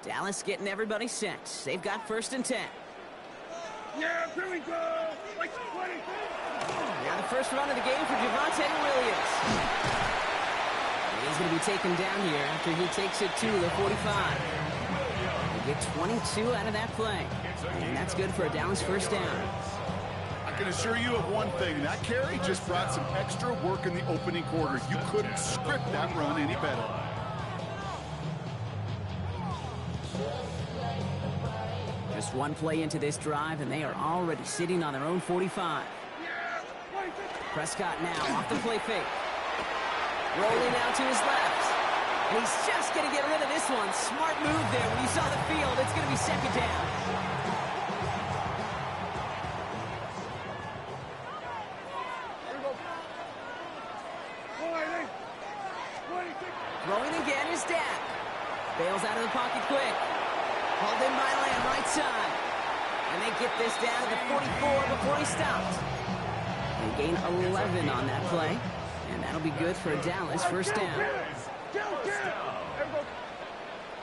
Dallas getting everybody set. They've got 1st and 10. Yeah, here we go. Like 20. Now the first run of the game for Javonte Williams. He's going to be taken down here after he takes it to the 45. They get 22 out of that play. And that's good for a Dallas 1st down. I can assure you of one thing. That carry just brought some extra work in the opening quarter. You couldn't script that run any better. Just one play into this drive, and they are already sitting on their own 45. Prescott now off the play fake. Rolling out to his left. And he's just going to get rid of this one. Smart move there. When you saw the field, it's going to be 2nd down. Throwing again is Dak. Bails out of the pocket quick. Hauled in by Lamb, right side. And they get this down to the 44 before he stopped. They gain 11 on that play. And that'll be good for Dallas 1st down.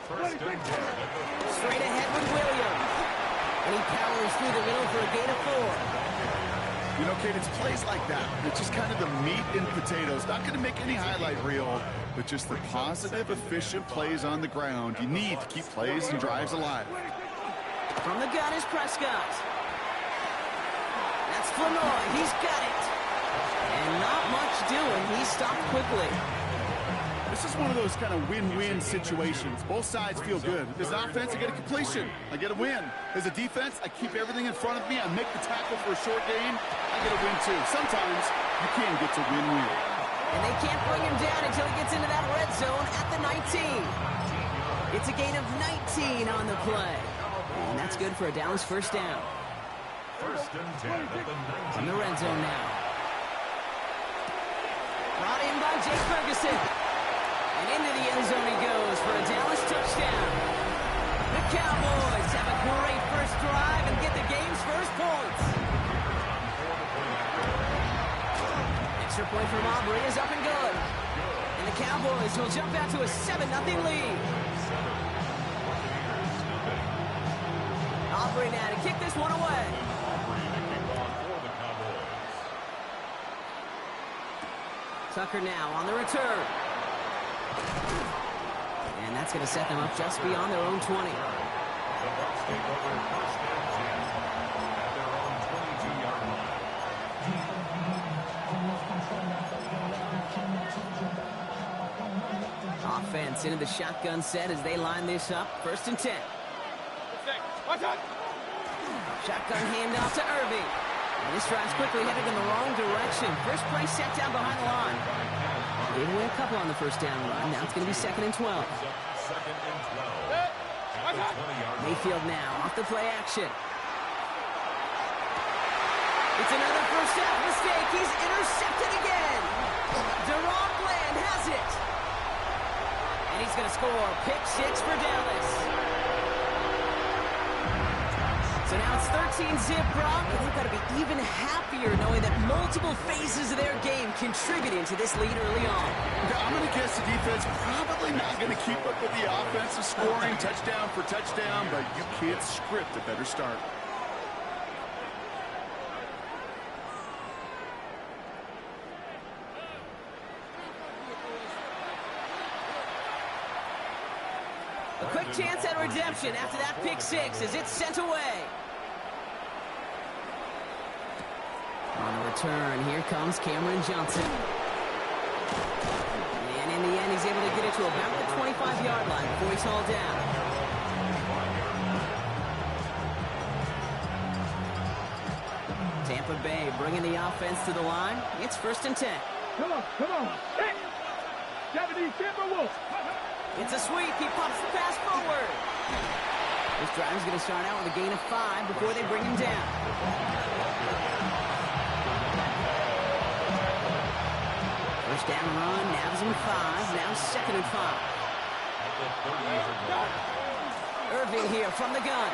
Straight ahead with Williams. And he powers through the middle for a gain of 4. You know, Kate, it's plays like that. It's just kind of the meat and potatoes. Not going to make any highlight reel, but just the positive, efficient plays on the ground. You need to keep plays and drives alive. From the gun is Prescott. That's Flournoy. He's got it. And not much doing. He stopped quickly. This is one of those kind of win-win situations. Both sides feel good. As an offense, I get a completion. I get a win. As a defense, I keep everything in front of me. I make the tackle for a short gain. I get a win, too. Sometimes you can get to win-win. And they can't bring him down until he gets into that red zone at the 19. It's a gain of 19 on the play. And that's good for a Dallas 1st down. 1st and 10 at the 19. From the red zone now. Brought in by Jake Ferguson. And into the end zone he goes for a Dallas touchdown. The Cowboys have a great first drive and get the game's first points. Extra point from Aubrey is up and good. And the Cowboys will jump out to a 7-0 lead. Aubrey now to kick this one away. Tucker now on the return. And that's going to set them up just beyond their own 20. The Bucs take over 1st and 10 at their own 22-yard line. Offense into the shotgun set as they line this up. 1st and 10. Shotgun handoff to Irving. And this drive's quickly headed in the wrong direction. First play set down behind the line. They win a couple on the 1st down run. Now it's going to be 2nd and 12. 2nd and 12. Mayfield now off the play action. It's another 1st half mistake. He's intercepted again. Deron Bland has it. And he's going to score pick 6 for Dallas. So now it's 13-zip, Brock, and they've got to be even happier knowing that multiple phases of their game contributed to this lead early on. I'm going to guess the defense probably not going to keep up with the offensive scoring touchdown for touchdown, but you can't script a better start. A quick chance at redemption after that pick 6 as it's sent away. On the return, here comes Cameron Johnson. And in the end, he's able to get it to about the 25-yard line before he's hauled down. Tampa Bay bringing the offense to the line. It's 1st and 10. Come on. Hey! Japanese Timberwolves. It's a sweep. He pops the pass forward. This drive is going to start out with a gain of 5 before they bring him down. First down run, nabs him 5. Now 2nd and 5. Irving here from the gun.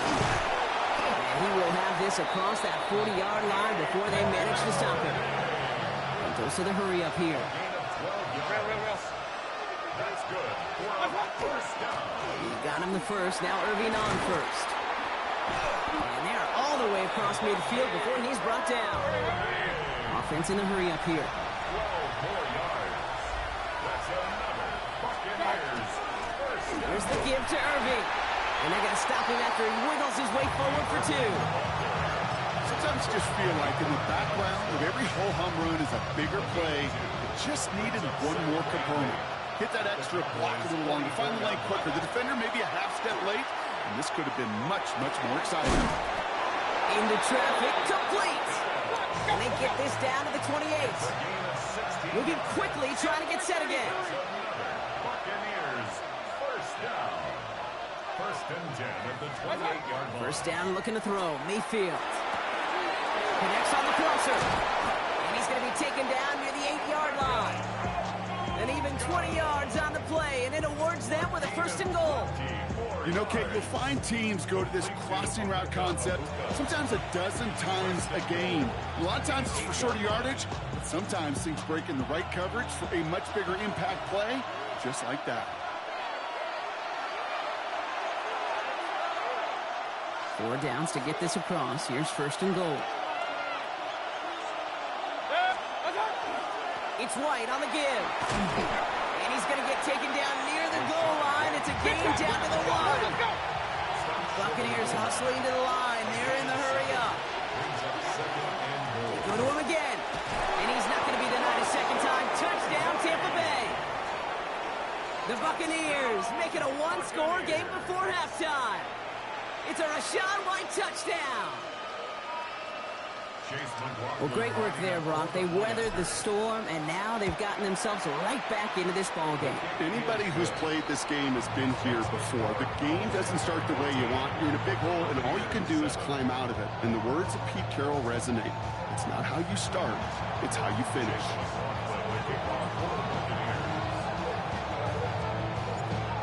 And he will have this across that 40-yard line before they manage to stop him. And goes to the hurry up here. good for a first down. He got him the first. Now Irving on first. And they're all the way across midfield before he's brought down. Offense in a hurry up here. 12 more yards. That's another Buccaneers first down. Here's the give to Irving. And they're going to stop him after he wiggles his way forward for 2. Sometimes you just feel like in the background of every ho-hum run is a bigger play. It just needed one more component. Hit that extra block a little longer, find the lane quicker. The defender maybe a half step late, and this could have been much, much more exciting. Into traffic, complete. And they get this down to the 28. Moving quickly, trying to get set again. Buccaneers first down. First and 10 at the 28-yard line. First down, looking to throw. Mayfield connects on the crosser. And he's going to be taken down near the 8-yard line. And even 20 yards on the play, and it awards them with a first and goal. You know, Kate, you'll find teams go to this crossing route concept sometimes a dozen times a game. A lot of times it's for shorter yardage, but sometimes things break in the right coverage for a much bigger impact play, just like that. 4 downs to get this across. Here's first and goal. It's White on the give. And he's going to get taken down near the goal line. It's a gain down to the 1. Buccaneers hustling to the line. They're in the hurry up. They go to him again. And he's not going to be denied a second time. Touchdown, Tampa Bay. The Buccaneers make it a 1-score game before halftime. It's a Rashaad White touchdown. Well, great work there, Brock. They weathered the storm, and now they've gotten themselves right back into this ball game. Anybody who's played this game has been here before. The game doesn't start the way you want. You're in a big hole, and all you can do is climb out of it. And the words of Pete Carroll resonate. It's not how you start, it's how you finish.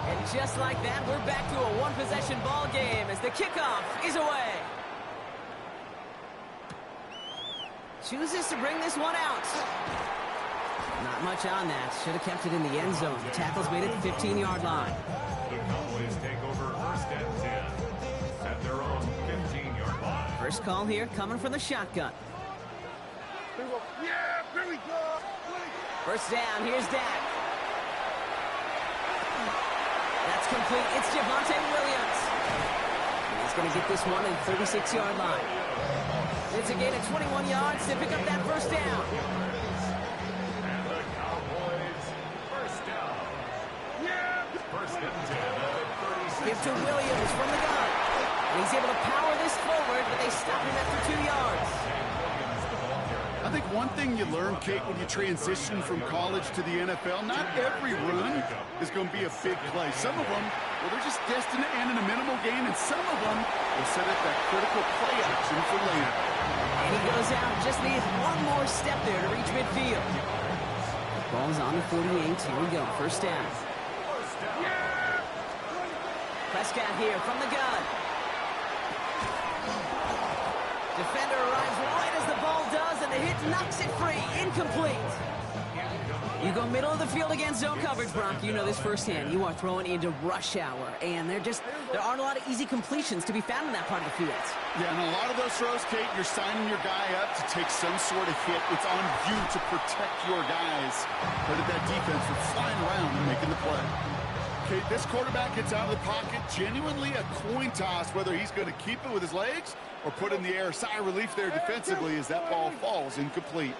And just like that, we're back to a one-possession ball game as the kickoff is away. Chooses to bring this one out. Not much on that. Should have kept it in the end zone. The tackle's made it to the 15-yard line. The Cowboys take over first and 10 at their own 15-yard line. First call here coming from the shotgun. Yeah, here we go. First down, here's Dak. That's complete. It's Javonte Williams. And he's going to get this one at the 36-yard line. It's a gain of 21 yards to pick up that first down. And the Cowboys first down. Yeah. First and 10 at the 36. Give to Williams from the gun. And he's able to power this forward, but they stop him after 2 yards. I think one thing you learn, Kate, when you transition from college to the NFL, not every run is going to be a big play. Some of them, well, they're just destined to end in a minimal gain, and some of them will set up that critical play action for later. And he goes out, just needs one more step there to reach midfield. The ball's on the 48. Here we go, first down. Prescott here from the gun. Defender arrives right as the ball does, and the hit knocks it free. Incomplete. You go middle of the field against zone coverage, Brock. You know this firsthand. You are throwing into rush hour, and there aren't a lot of easy completions to be found in that part of the field. Yeah, and a lot of those throws, Kate, you're signing your guy up to take some sort of hit. It's on you to protect your guys. Part of that defense for flying around and making the play. Okay, this quarterback gets out of the pocket, genuinely a coin toss, whether he's going to keep it with his legs or put it in the air. Sigh of relief there defensively as that ball falls incomplete.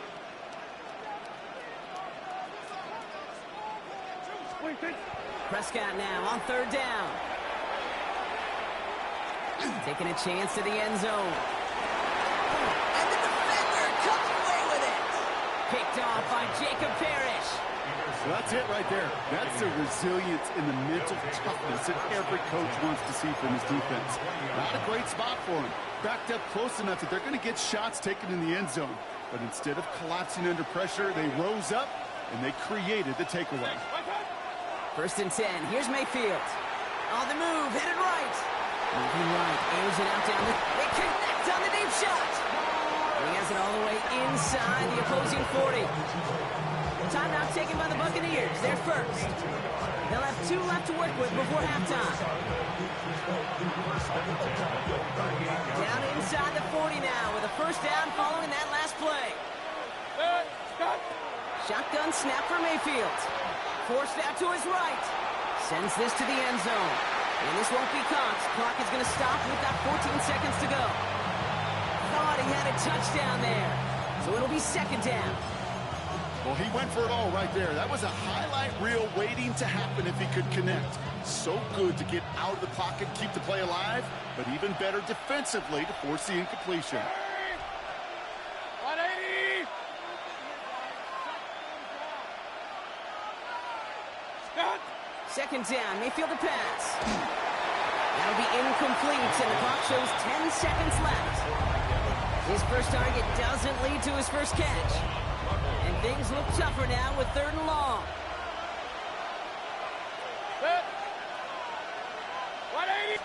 Prescott now on third down. Taking a chance to the end zone. And the defender comes away with it. Picked off by Jacob Parrish. So that's it right there. That's the resilience and the mental toughness that every coach wants to see from his defense. Not a great spot for him. Backed up close enough that they're going to get shots taken in the end zone. But instead of collapsing under pressure, they rose up and they created the takeaway. First and 10. Here's Mayfield. On the move, headed right. Moving right, airs it out down. They connect on the deep shot. And he has it all the way inside the opposing 40. Timeout taken by the Buccaneers. They're first. They'll have 2 left to work with before halftime. Down inside the 40 now with a first down following that last play. Shotgun snap for Mayfield. Forced out to his right. Sends this to the end zone. And this won't be caught. Clock is going to stop with that 14 seconds to go. Thought he had a touchdown there. So it'll be second down. Well, he went for it all right there. That was a highlight reel waiting to happen if he could connect. So good to get out of the pocket, keep the play alive, but even better defensively to force the incompletion. 180! Scott! Second down, Mayfield to pass. That'll be incomplete, and the clock shows 10 seconds left. His first target doesn't lead to his first catch. And things look tougher now with 3rd and long. 180!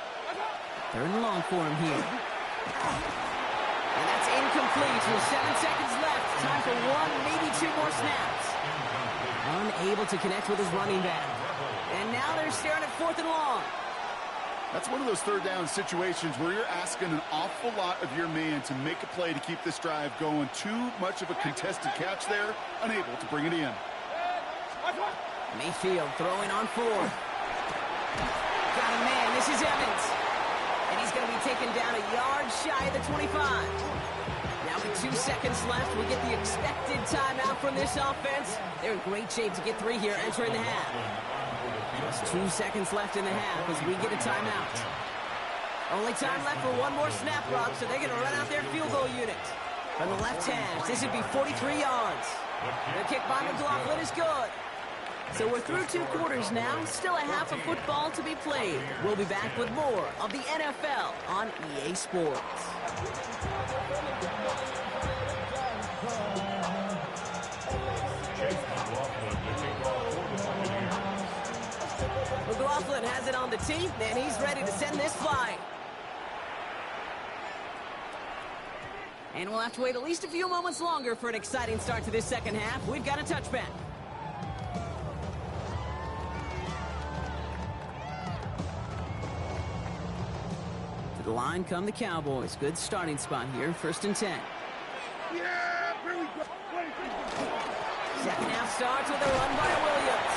3rd and long for him here. And that's incomplete with 7 seconds left. Time for 1, maybe 2 more snaps. Unable to connect with his running back. And now they're staring at 4th and long. That's one of those 3rd down situations where you're asking an awful lot of your man to make a play to keep this drive going. Too much of a contested catch there, unable to bring it in. Mayfield throwing on 4th. Got a man, this is Evans. And he's going to be taken down a yard shy of the 25. Now with 2 seconds left, we get the expected timeout from this offense. They're in great shape to get 3 here entering the half. Just 2 seconds left in the half as we get a timeout. Only time left for 1 more snap, Rob, so they're going to run out their field goal unit. From the left hash, this would be 43 yards. The kick by McLaughlin is good. So we're through 2 quarters now, still a half of football to be played. We'll be back with more of the NFL on EA Sports. McLaughlin has it on the tee, and he's ready to send this flying. And we'll have to wait at least a few moments longer for an exciting start to this second half. We've got a touchback. To the line come the Cowboys. Good starting spot here, 1st and 10. Yeah, here we go. Second half starts with a run by Williams.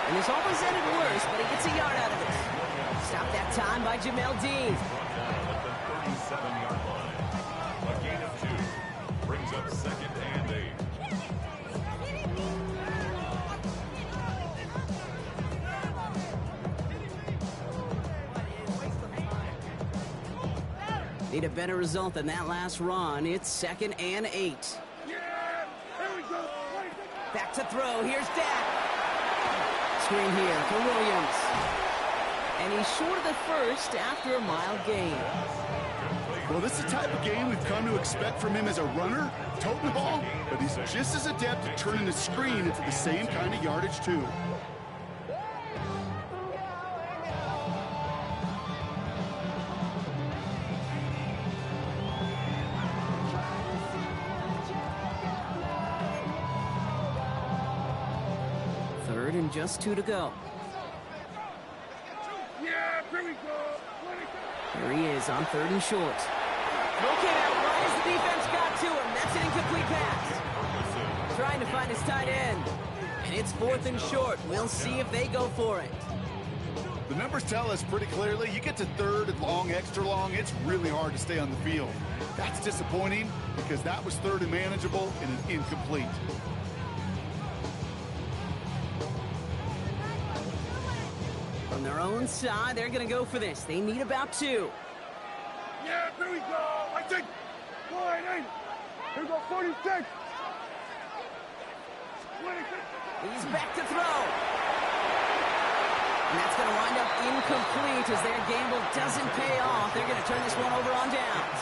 And this almost ended worse, but he gets a yard out of it. Stopped that time by Jamel Dean. At the 37-yard line. A gain of 2 brings up 2nd and 8. Need a better result than that last run. It's 2nd and 8. Yeah, here we go. Back to throw. Here's Dak. Screen here for Williams. And he's short of the first after a mild gain. Well, this is the type of game we've come to expect from him as a runner, toting the ball, but he's just as adept at turning the screen into the same kind of yardage, too. And just 2 to go. Yeah, here we go. Here he is on 3rd and short. Okay, now why has the defense got to him? That's an incomplete pass. Trying to find his tight end. And it's 4th and short. We'll see if they go for it. The numbers tell us pretty clearly, you get to 3rd and long, extra long, it's really hard to stay on the field. That's disappointing because that was 3rd and manageable and an incomplete. From their own side, they're going to go for this. They need about 2. Yeah, here we go. I think 180. Here we go, 46. 26. He's back to throw. And that's going to wind up incomplete as their gamble doesn't pay off. They're going to turn this one over on downs.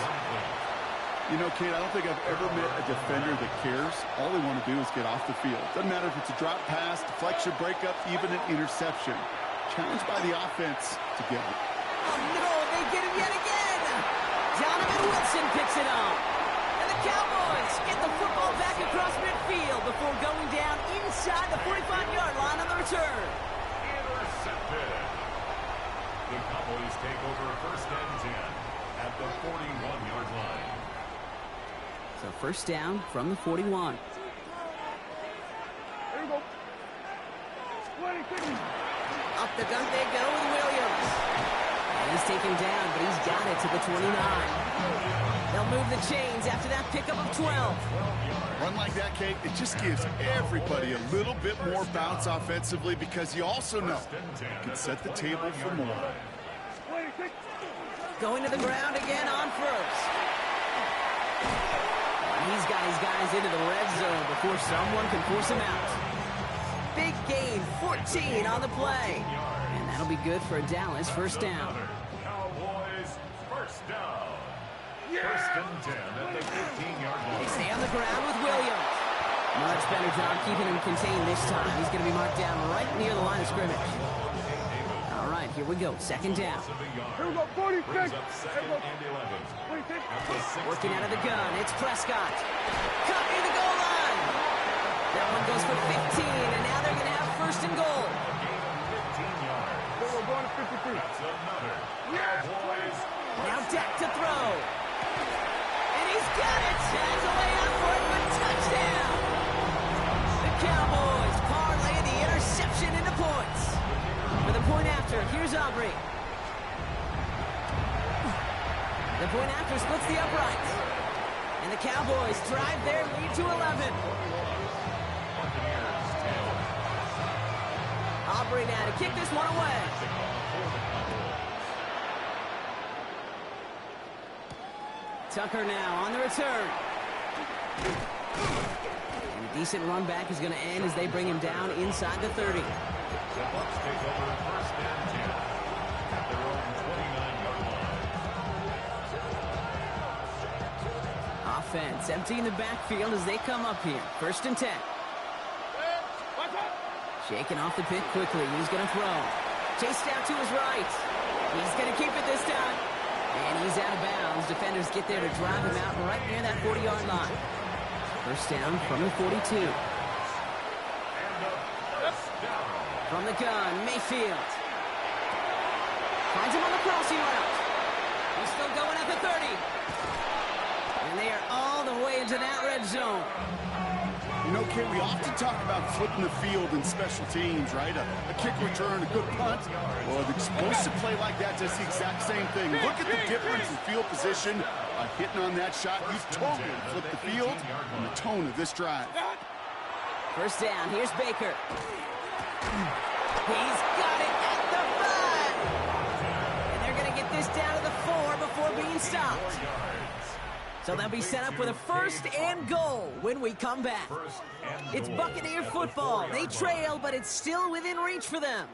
You know, Kate, I don't think I've ever met a defender that cares. All they want to do is get off the field. Doesn't matter if it's a drop pass, deflection, breakup, even an interception. Challenged by the offense to get it. Oh, no, they get him yet again. Donovan Wilson picks it up. And the Cowboys get the football back across midfield before going down inside the 45-yard line on the return. Intercepted. The Cowboys take over first and 10 at the 41-yard line. So first down from the 41. There you go. 20, 50. Up the gun they go with Williams. And he's taken down, but he's got it to the 29. They'll move the chains after that pickup of 12. Run like that, Kate, it just gives everybody a little bit more bounce offensively because you also know you can set the table for more. 26. Going to the ground again on first. And he's got his guys into the red zone before someone can force him out. Big gain, 14 on the play. And that'll be good for Dallas first down. Cowboys first down. First and 10 at the 15-yard They line. stay on the ground with Williams. Much better job keeping him contained this time. He's going to be marked down right near the line of scrimmage. All right, here we go. Second down. Here we go. 46. Brings up There second you go. and 11. 26. At the 16. Working out of the gun. It's Prescott. Caught near the goal line. That one goes for 15, and now they're going to have first and goal. A gain of 15 yards. Here we go. Going to 53. That's another. Yes. Cowboys. Now Dak to throw. And he's got it. Has a layup for it, but touchdown. The Cowboys parlay the interception into points. For the point after, here's Aubrey. The point after splits the uprights. And the Cowboys drive their lead to 11. Aubrey now to kick this one away. Tucker now on the return. And a decent run back is going to end as they bring him down inside the 30. The Bucs take over first and 10 at their own 29-yard line. Offense emptying the backfield as they come up here. First and 10. Shaking off the pit quickly. He's going to throw. Chased out to his right. He's going to keep it this time. And he's out of bounds. Defenders get there to drive him out right near that 40-yard line. First down from the 42. From the gun, Mayfield. Finds him on the crossing route. He's still going at the 30. And they are all the way into that red zone. You know, Kate, we often talk about flipping the field in special teams, right? A kick return, a good punt. Well, an explosive play like that does the exact same thing. Look at the difference in field position. By hitting on that shot, you've totally flipped the field and the tone of this drive. First down, here's Baker. He's got it at the 5. And they're going to get this down to the 4 before being stopped. So they'll be set up with a first and goal when we come back. It's Buccaneer football. They trail, but it's still within reach for them.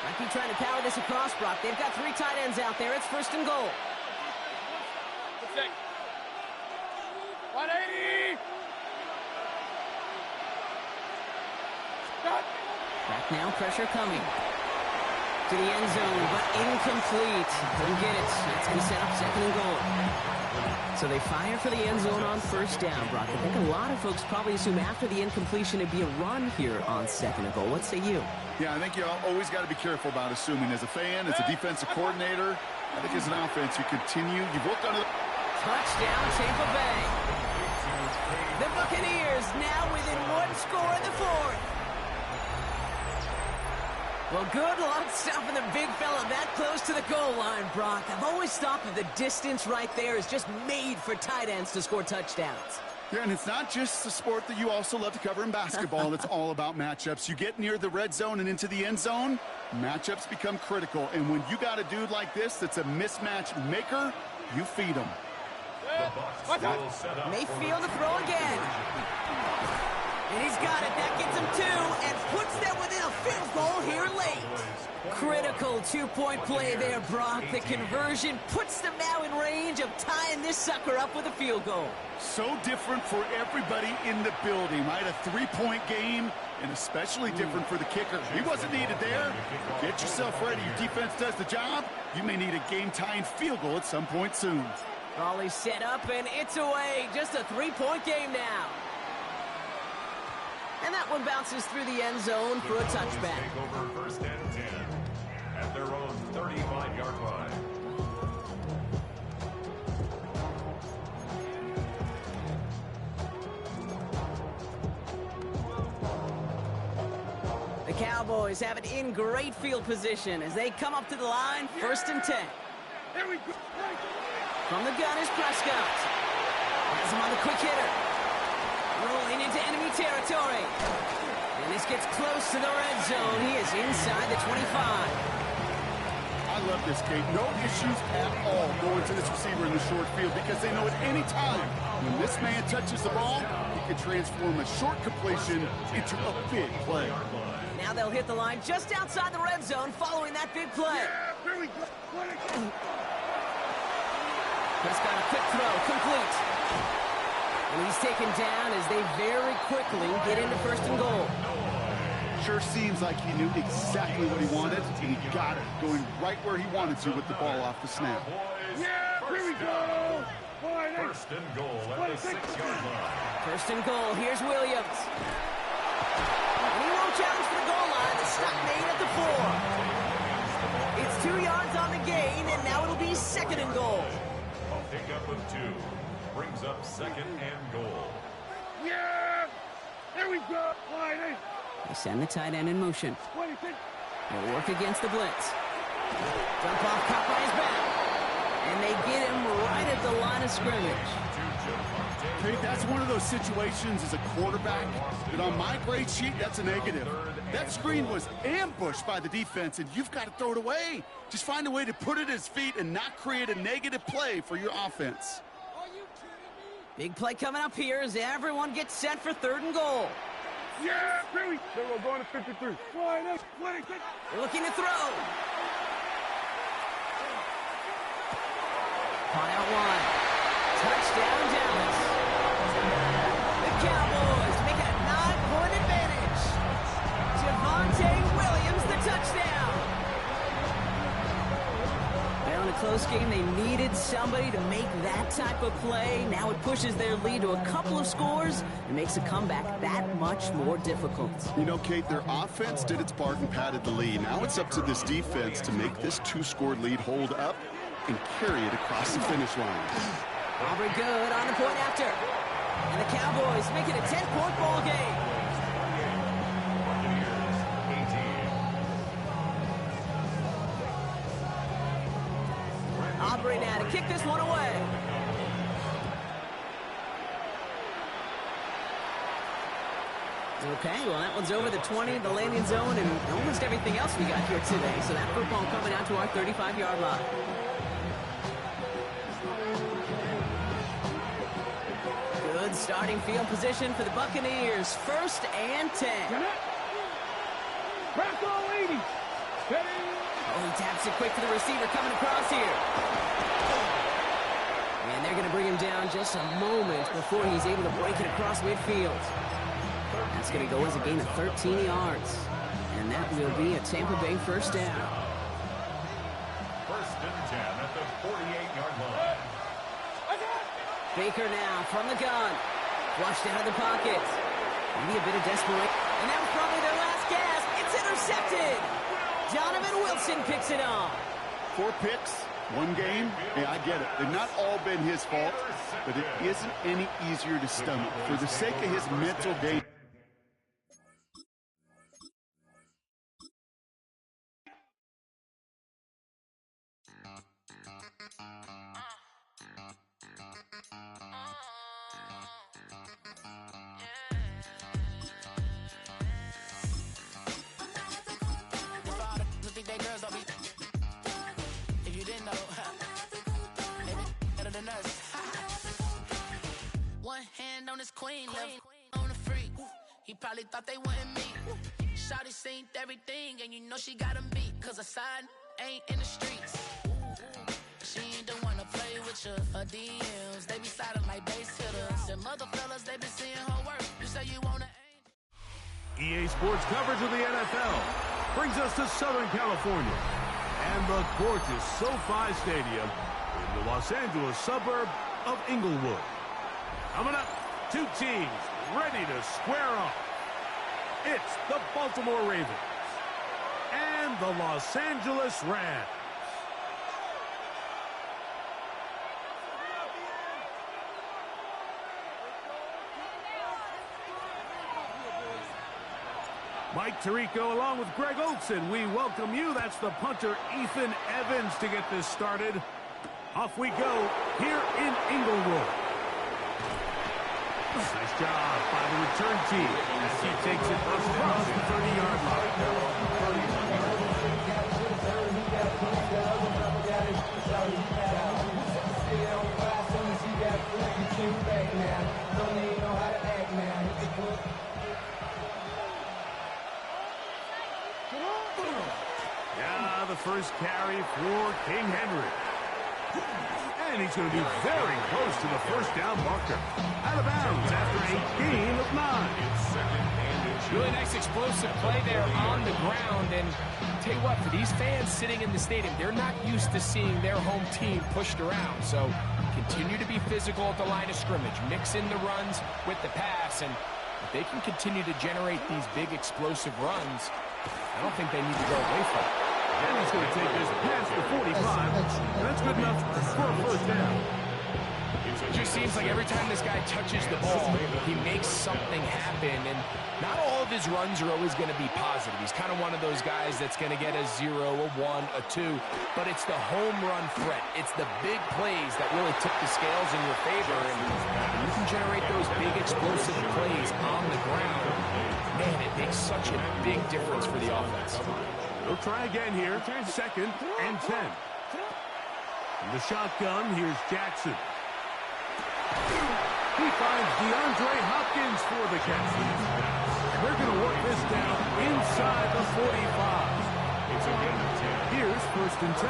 Might be trying to power this across, Brock. They've got 3 tight ends out there. It's first and goal. 180. Back now, pressure coming. To the end zone, but incomplete. Couldn't get it. That's going to set up second and goal. So they fire for the end zone on first down, Brock. I think a lot of folks probably assume after the incompletion it'd be a run here on second and goal. What say you? Yeah, I think you always got to be careful about assuming. As a fan, as a defensive coordinator, I think as an offense, you continue. You've worked on it. Touchdown, Tampa Bay. The Buccaneers now within 1 score in the 4th. Well, good luck stopping the big fella that close to the goal line, Brock. I've always thought that the distance right there is just made for tight ends to score touchdowns. Yeah, and it's not just the sport that you also love to cover in basketball. It's all about matchups. You get near the red zone and into the end zone, matchups become critical. And when you got a dude like this that's a mismatch maker, you feed him. Mayfield to throw again. And he's got it. That gets him 2 and puts them within a field goal here late. Critical two-point play there, Brock. The conversion puts them now in range of tying this sucker up with a field goal. So different for everybody in the building, right? A three-point game, and especially different for the kicker. He wasn't needed there. Get yourself ready. Your defense does the job. You may need a game-tying field goal at some point soon. Ball is set up, and it's away. Just a three-point game now. And that one bounces through the end zone for a touchback. Take over first and 10 at their own 35-yard line. The Cowboys have it in great field position as they come up to the line, first and 10. Here we go. From the gun is Prescott. Has him on the quick hitter. Rolling into enemy territory. And this gets close to the red zone. He is inside the 25. I love this, Kate. No issues at all going to this receiver in the short field because they know at any time when this man touches the ball, he can transform a short completion into a big play. Now they'll hit the line just outside the red zone following that big play. Here we go. Prescott, a quick throw, complete. And he's taken down as they very quickly get into first and goal. Sure seems like he knew exactly what he wanted, and he got it, going right where he wanted to with the ball off the snap. Yeah, here we go. First and goal at the 6-yard line. First and goal, here's Williams. And he won't challenge for the goal line. The stop made at the 4. It's 2 yards on the gain, and now it'll be second and goal. A pickup of 2 brings up second and goal. Yeah, here we go. They send the tight end in motion. 26. They'll work against the blitz. Jump off, caught by his back. And they get him right at the line of scrimmage. Hey, that's one of those situations as a quarterback that on my grade sheet, that's a negative. That screen was ambushed by the defense, and you've got to throw it away. Just find a way to put it at his feet and not create a negative play for your offense. Big play coming up here as everyone gets set for third and goal. Yeah, here we go. We're going to 53. 26. They're looking to throw. Caught out one. Touchdown, Dallas. The Cowboys make a 9-point advantage. Javonte Williams, the touchdown. Well, in a close game, they needed somebody to make that type of play. Now it pushes their lead to a couple of scores and makes a comeback that much more difficult. You know, Kate, their offense did its part and padded the lead. Now it's up to this defense to make this 2-score lead hold up and carry it across the finish line. Aubrey good on the point after. And the Cowboys make it a 10-point ball game. Aubrey now to kick this one away. Okay, well, that one's over the 20, the landing zone, and almost everything else we got here today. So that football coming out to our 35-yard line. Good starting field position for the Buccaneers. First and 10. Press all 80. Oh, he taps it quick to the receiver coming across here. And they're going to bring him down just a moment before he's able to break it across midfield. That's going to go as a gain of 13 yards. And that will be a Tampa Bay first down. First and 10 at the 48-yard line. Baker now from the gun. Flushed out of the pocket. Maybe a bit of desperation. And that was probably their last gasp. It's intercepted. Donovan Wilson picks it off. 4 picks, 1 game. Yeah, I get it. They've not all been his fault, but it isn't any easier to stomach. For the sake of his mental game. One hand on his queen, left on the freak. He probably thought they wouldn't meet. Shawty seen everything, and you know she got him beat. Cause her side ain't in the streets. She ain't the one to play with you. Her DMs, they be sliding like base hitters. Them other fellas, they been seeing her work. You say you wanna EA Sports coverage of the NFL brings us to Southern California and the gorgeous SoFi Stadium in the Los Angeles suburb of Inglewood. Coming up, two teams ready to square off. It's the Baltimore Ravens and the Los Angeles Rams. Mike Tirico along with Greg Olson. We welcome you. That's the punter, Ethan Evans, to get this started. Off we go here in Inglewood. Nice job by the return team as he takes it across the 30-yard line. Yeah, the first carry for King Henry. And he's going to be very close to the first down marker. Out of bounds after a gain of 9. Really nice explosive play there on the ground. And I'll tell you what, for these fans sitting in the stadium, they're not used to seeing their home team pushed around. So continue to be physical at the line of scrimmage. Mix in the runs with the pass. And if they can continue to generate these big explosive runs, I don't think they need to go away from it. And he's going to take this past the 45. And that's good enough for a first down. It just seems like every time this guy touches the ball, he makes something happen. And not all of his runs are always going to be positive. He's kind of one of those guys that's going to get a 0, a 1, a 2. But it's the home run threat. It's the big plays that really tip the scales in your favor. And you can generate those big explosive plays on the ground. Man, it makes such a big difference for the offense. We'll try again here. Second and 10. In the shotgun, here's Jackson. He finds DeAndre Hopkins for the catch. And they're going to work this down inside the 45. It's a gain of 10. Here's first and 10.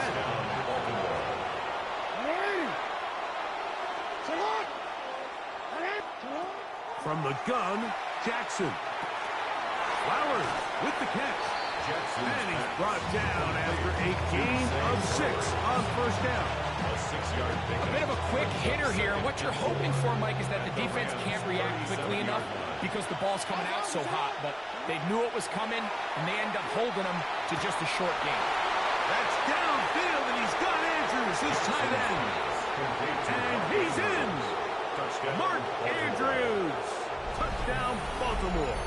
From the gun, Jackson. Flowers with the catch. And he's brought down after a gain of 6 on first down. A 6-yard pickup. A bit of a quick hitter here. What you're hoping for, Mike, is that the defense can't react quickly enough because the ball's coming out so hot. But they knew it was coming, and they end up holding them to just a short gain. That's downfield, and he's got Andrews, his tight end. And he's in. Mark Andrews. Touchdown, Baltimore.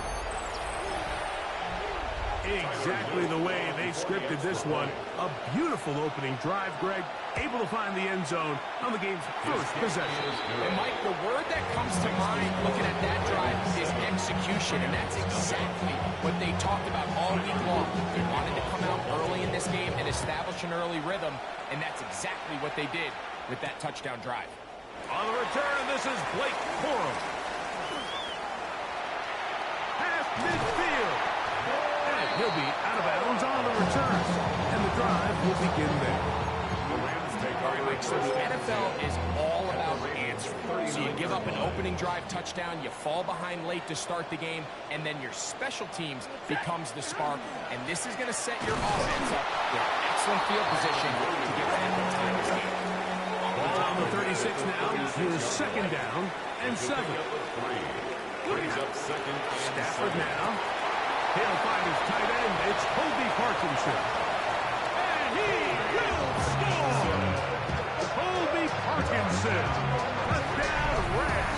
Exactly the way they scripted this one. A beautiful opening drive, Greg. Able to find the end zone on the game's first possession. And, Mike, the word that comes to mind looking at that drive is execution, and that's exactly what they talked about all week long. They wanted to come out early in this game and establish an early rhythm, and that's exactly what they did with that touchdown drive. On the return, this is Blake Corum. Past midfield. He'll be out of bounds on the return, and the drive will begin there. All right, Mike, so the NFL is all about answering. So you give up an opening drive touchdown, you fall behind late to start the game, and then your special teams becomes the spark, and this is going to set your offense up with excellent field position to get back in time this game. Ball on the 36 now. Here's second down and 7. Brings up second and Stafford 7. now. He'll find his tight end. It's Colby Parkinson. And he will score! Colby Parkinson. Touchdown, Rams.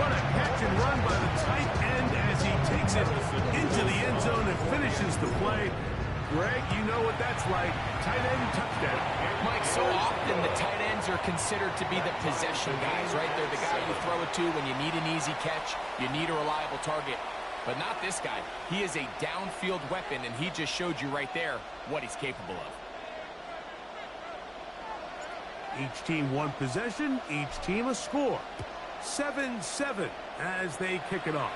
What a catch and run by the tight end as he takes it into the end zone and finishes the play. Greg, you know what that's like. Tight end touchdown. Mike, so often the tight ends are considered to be the possession guys, right? They're the guy you throw it to when you need an easy catch, you need a reliable target. But not this guy. He is a downfield weapon, and he just showed you right there what he's capable of. Each team one possession, each team a score. 7-7 as they kick it off.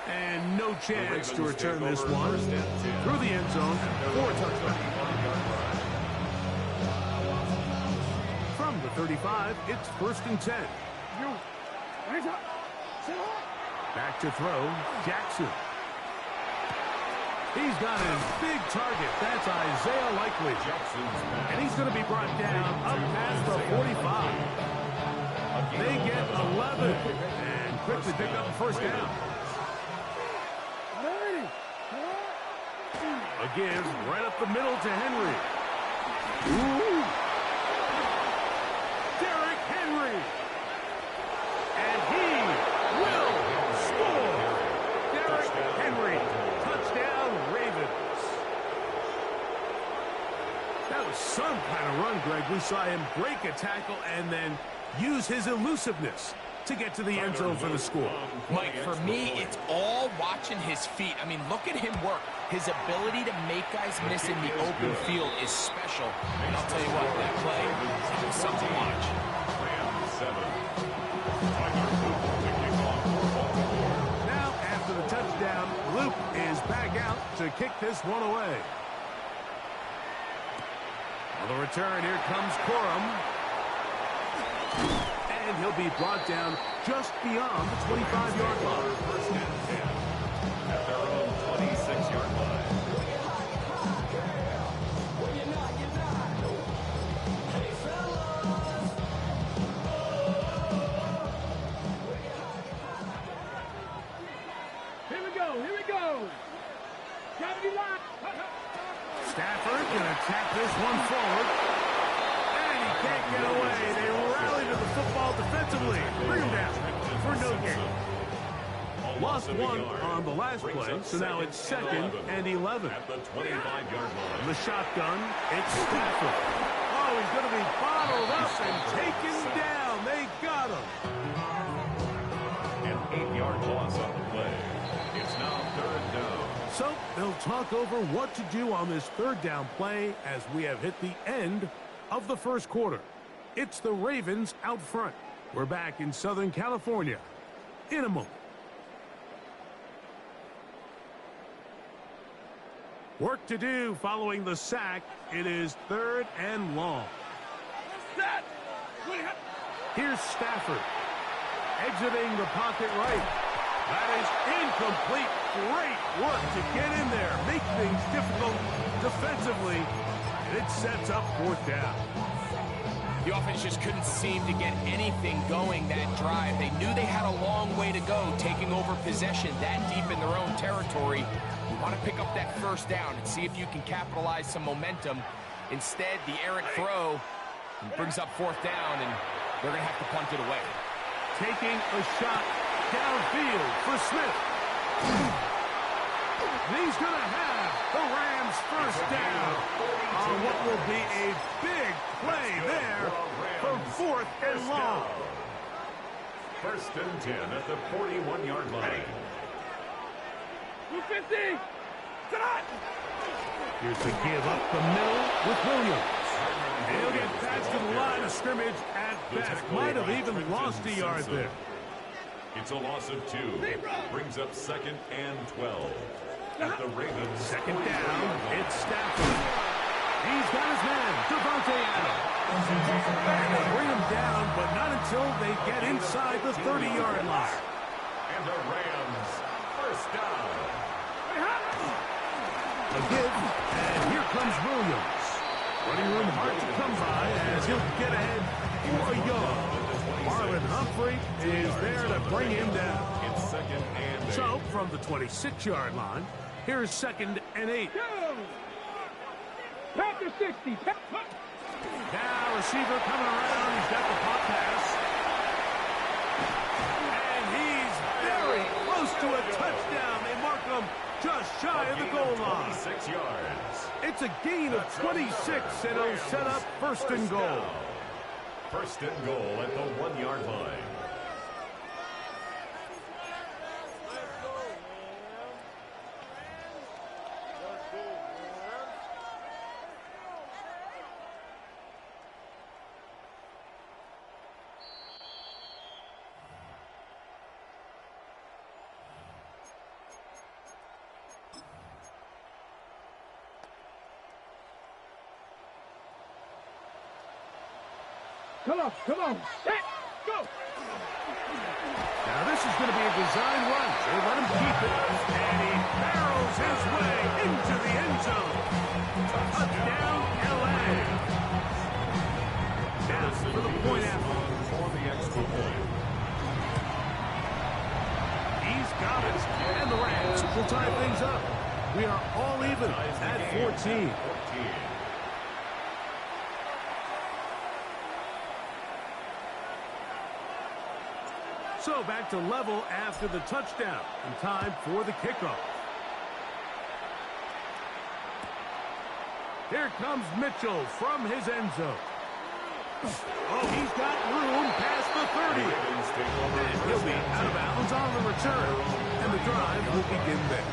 And no chance to return this one through the end zone for a touchdown. From the 35, it's 1st and 10. Back to throw, Jackson. He's got his big target. That's Isaiah Likely. And he's going to be brought down up past the 45. They get 11 and quickly pick up a 1st down. Again, right up the middle to Henry. Ooh. Derrick Henry. And he will score. Derrick Henry. Touchdown, Ravens. That was some kind of run, Greg. We saw him break a tackle and then use his elusiveness to get to the end zone for the score. Mike, for me, it's all watching his feet. I mean, look at him work. His ability to make guys miss in the open field is special. And I'll tell you what, that play is something to watch. Now, after the touchdown, Luke is back out to kick this one away. On the return, here comes Corum. And he'll be brought down just beyond the 25-yard line. 1st and 10 at their own 26-yard line. Here we go. Gravity line. Stafford going to tap this one forward. And he can't get away. They rally to the football defensively. Bring him down for no gain. Lost one on the last play, so now it's 2nd and 11. At the 25-yard line. The shotgun, it's Stafford. Oh, he's going to be bottled up and taken down. They got him. An 8-yard loss on the play. It's now 3rd down. So they'll talk over what to do on this 3rd down play as we have hit the end of the 1st quarter. It's the Ravens out front. We're back in Southern California in a moment. Work to do following the sack. It is 3rd and long. Here's Stafford. Exiting the pocket right. That is incomplete. Great work to get in there. Make things difficult defensively. And it sets up 4th down. The offense just couldn't seem to get anything going that drive. They knew they had a long way to go, taking over possession that deep in their own territory. You want to pick up that 1st down and see if you can capitalize some momentum. Instead, the errant throw brings up 4th down, and they're going to have to punt it away. Taking a shot downfield for Smith. And he's going to have the Rams 1st down on what will be a big play there for 4th and long. 1st and 10 at the 41-yard line. 250. Here's the give up the middle with Williams. And he'll get past the line of scrimmage at best. Might have even lost a yard there. It's a loss of 2. Brings up 2nd and 12. At the Ravens. 2nd down. It's Stafford. He's got his man, Devontae Adams. And they bring him down, but not until they get inside the 30-yard line. And the Rams 1st down. A give, and here comes Williams. Running room hard to come by as he'll get ahead for a yard. Marlon Humphrey is there to bring him down. It's 2nd and 8. So, from the 26-yard line, here's 2nd and 8. Packer 60. Now, receiver coming around. He's got the pop pass. And he's very close to a touchdown. They mark him just shy of the goal line. 26 yards. It's a gain of 26, and it'll set up 1st and goal. 1st and goal at the 1-yard line. Come on. Hey, go. Now this is going to be a design run. They let him keep it, and he barrels his way into the end zone. Touchdown, LA. Now for the point after. For the extra point. He's got it, and the Rams will tie things up. We are all even at 14. So back to level after the touchdown, and time for the kickoff. Here comes Mitchell from his end zone. Oh, he's got room past the 30. And he'll be out of bounds on the return, and the drive will begin there.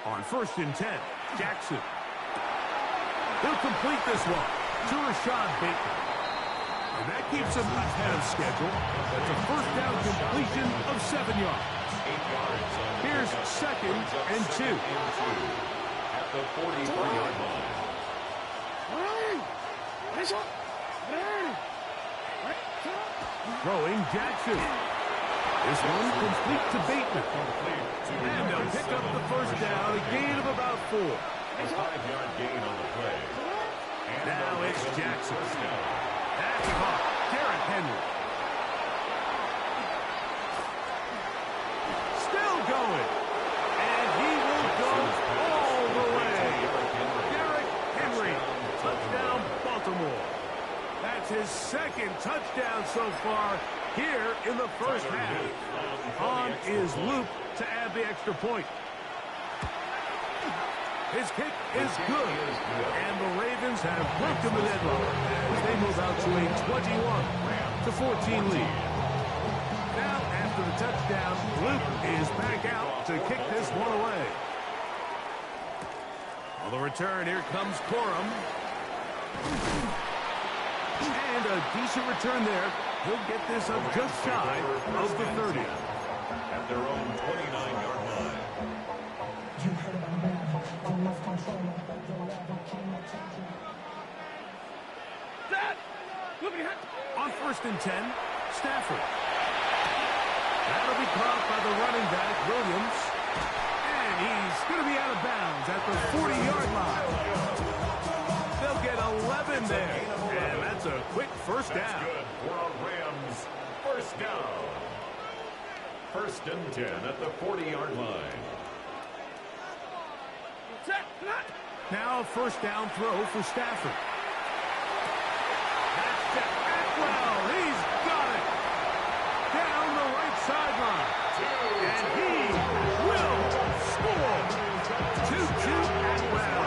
On 1st and 10, Jackson. He'll complete this one to Rashad Bateman. And that keeps him ahead of schedule. That's a first down completion of 7 yards. Here's 2nd and 2. At the 43-yard line. Throwing Jackson. This one complete to Bateman. And they'll pick up the first down, a gain of about 4. A 5-yard gain on the play. And now it's Jackson. That's caught. Derrick Henry. Still going. And he will go all the way. Derrick Henry. Touchdown, Baltimore. That's his 2nd touchdown so far here in the first half. On is Luke to add the extra point. His kick is good, and the Ravens have broken the deadlock as they move out to a 21-14 lead. Now, after the touchdown, Luke is back out to kick this one away. On the return, here comes Corum. And a decent return there. He'll get this up just shy of the 30. At their own 29-yard line. On 1st and 10, Stafford. That'll be caught by the running back, Williams. And he's going to be out of bounds at the 40-yard line. They'll get 11 there. And that's a quick first down. Good for a Rams first down. 1st and 10 at the 40-yard line. Now a first down throw for Stafford. That's to Atwell. He's got it. Down the right sideline. And he will score. 2-2 Atwell.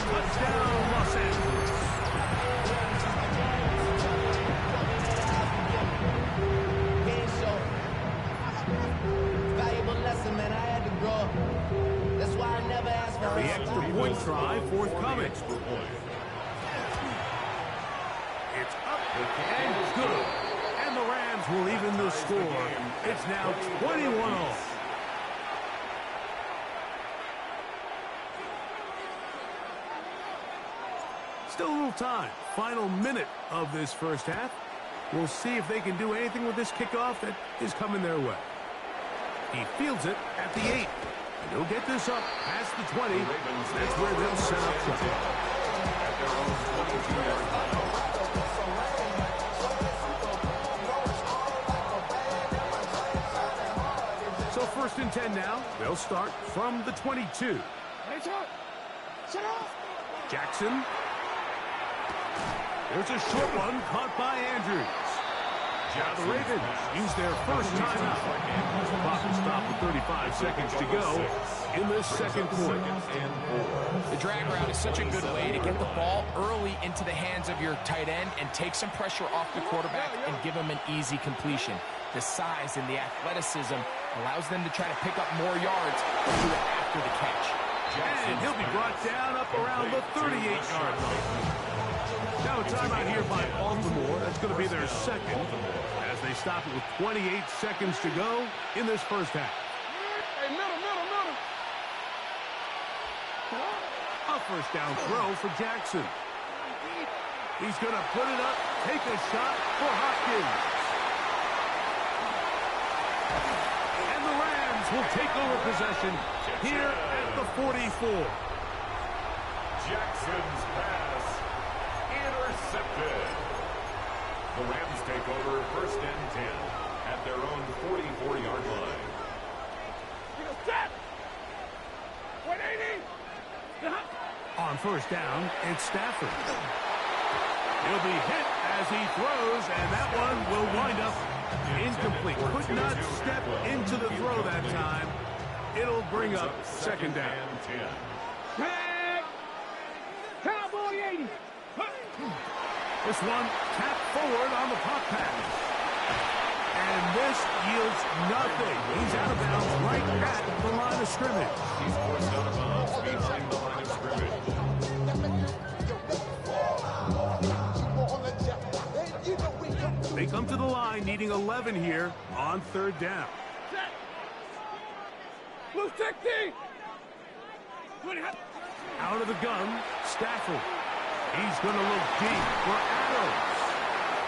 Touchdown, Los Angeles. Game show. Valuable lesson, man. I had to grow up. That's why I never asked for The extra point try forthcoming. It's up and good. And the Rams will even the score. It's now 21-all. Still a little time. Final minute of this first half. We'll see if they can do anything with this kickoff that is coming their way. He fields it at the 8. And he'll get this up past the 20. That's where they'll set up shop. At their own 22-yard line. So 1st and 10 now. They'll start from the 22. Jackson. There's a short one caught by Andrews. Now the Ravens use their first timeout. Clock will stop with 35 seconds to go in this second quarter. The drag route is such a good way to get the ball early into the hands of your tight end and take some pressure off the quarterback and give him an easy completion. The size and the athleticism allows them to try to pick up more yards and do it after the catch. And he'll be brought down up around the 38-yard line. Now a timeout here by Baltimore. That's going to be their second as they stop it with 28 seconds to go in this first half. first down throw for Jackson. He's going to put it up, take a shot for Hopkins. And the Rams will take over possession here at the 44. Jackson's pass intercepted. The Rams take over first and 10 at their own 44-yard line. On first down, it's Stafford. He'll be hit as he throws, and that one will wind up incomplete. Could not step into the throw that time. It'll bring up second down. Tag! Cowboy 80! This one tapped forward on the pop pass. And this yields nothing. He's out of bounds right at the line of scrimmage. He's forced out of bounds behind the line of scrimmage. They come to the line needing 11 here on third down. Blue 60! Out of the gun, Stafford. He's going to look deep for Adams.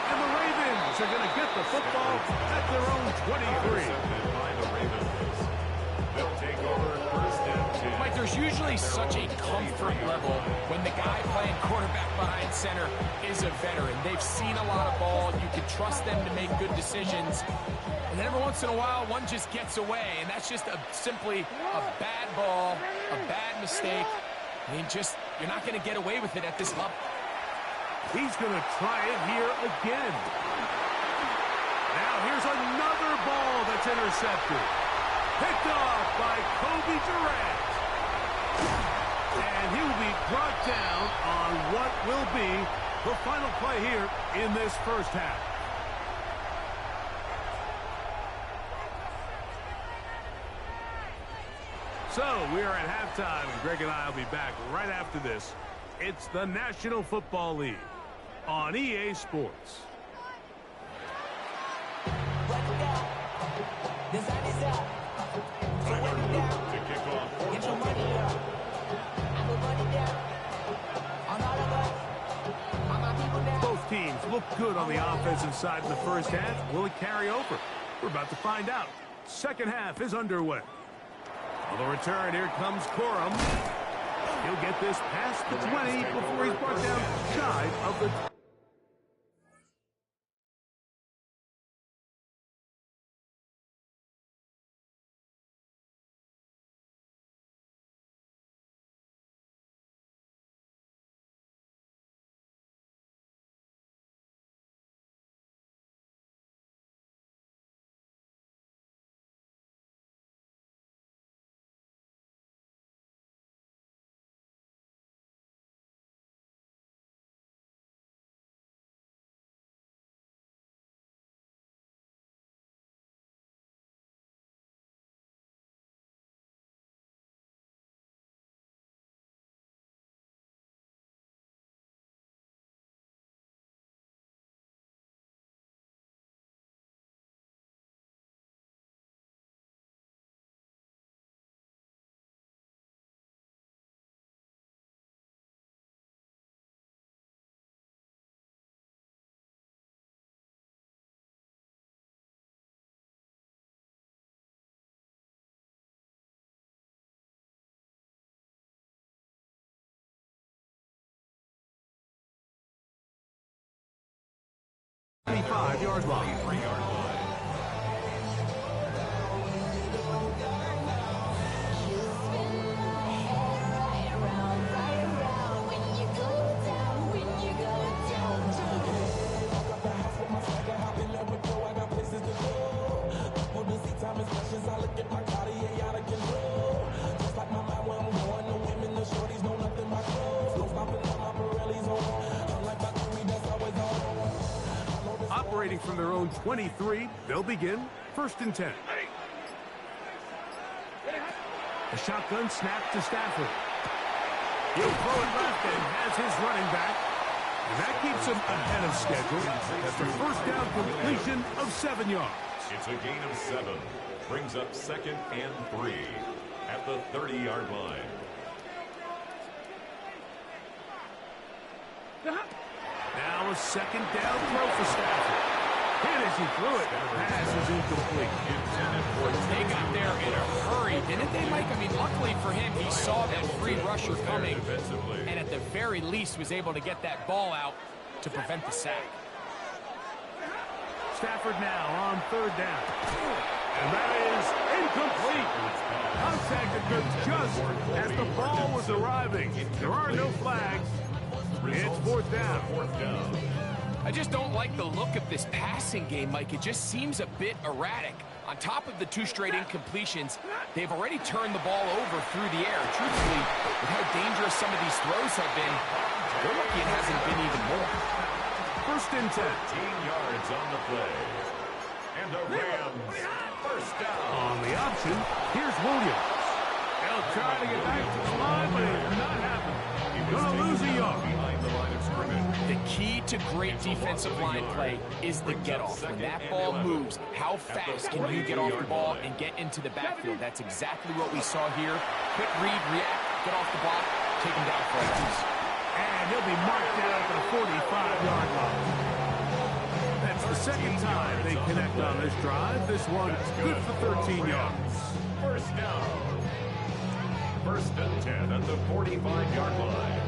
And the Ravens are going to get the football at their own 23. By the Ravens. They'll take over first and 10. Mike, there's usually such a comfort level when the guy playing quarterback behind center is a veteran. They've seen a lot of ball. You can trust them to make good decisions. And then every once in a while, one just gets away. And that's just simply a bad ball, a bad mistake. I mean, you're not going to get away with it at this level. He's going to try it here again. Now here's another ball that's intercepted. Picked off by Kobe Durant. And he will be brought down on what will be the final play here in this first half. So we are at halftime, and Greg and I will be back right after this. It's the National Football League on EA Sports. To kick off. Both teams look good on the offensive side in the first half. Will it carry over? We're about to find out. Second half is underway. On the return, here comes Corum. He'll get this past the 20 before he's brought down shy of the... Yard line. 3-yard line. Operating from their own 23, they'll begin first and 10. A shotgun snap to Stafford. He'll throw it left and has his running back. And that keeps him ahead of schedule. That's a first down completion of 7 yards. It's a gain of 7. Brings up second and 3 at the 30-yard line. second down throw for Stafford. Hit as he threw it. Pass is incomplete. They got there in a hurry, didn't they, Mike? I mean, luckily for him, he saw that free rusher coming and at the very least was able to get that ball out to prevent the sack. Stafford now on third down. And that is incomplete. Contact occurred just as the ball was arriving. There are no flags. It's fourth down. I just don't like the look of this passing game, Mike. It just seems a bit erratic. On top of the 2 straight incompletions, they've already turned the ball over through the air. Truthfully, with how dangerous some of these throws have been, they're lucky it hasn't been even more. First and 10. 15 yards on the play. And the Rams, first down. On the option, here's Williams. They'll try to get back to the line, but it's not happening. Gonna lose a yard. Behind the line of scrimmage. The key to great defensive line play is the get-off. When that ball moves, how fast can you get off the ball and get into the backfield? That's exactly what we saw here. Quick read, react, get off the block, take him down for a loss. And he'll be marked down at the 45-yard line. That's the second time they connect on this drive. This one good for 13 yards. First down. First and 10 at the 45-yard line.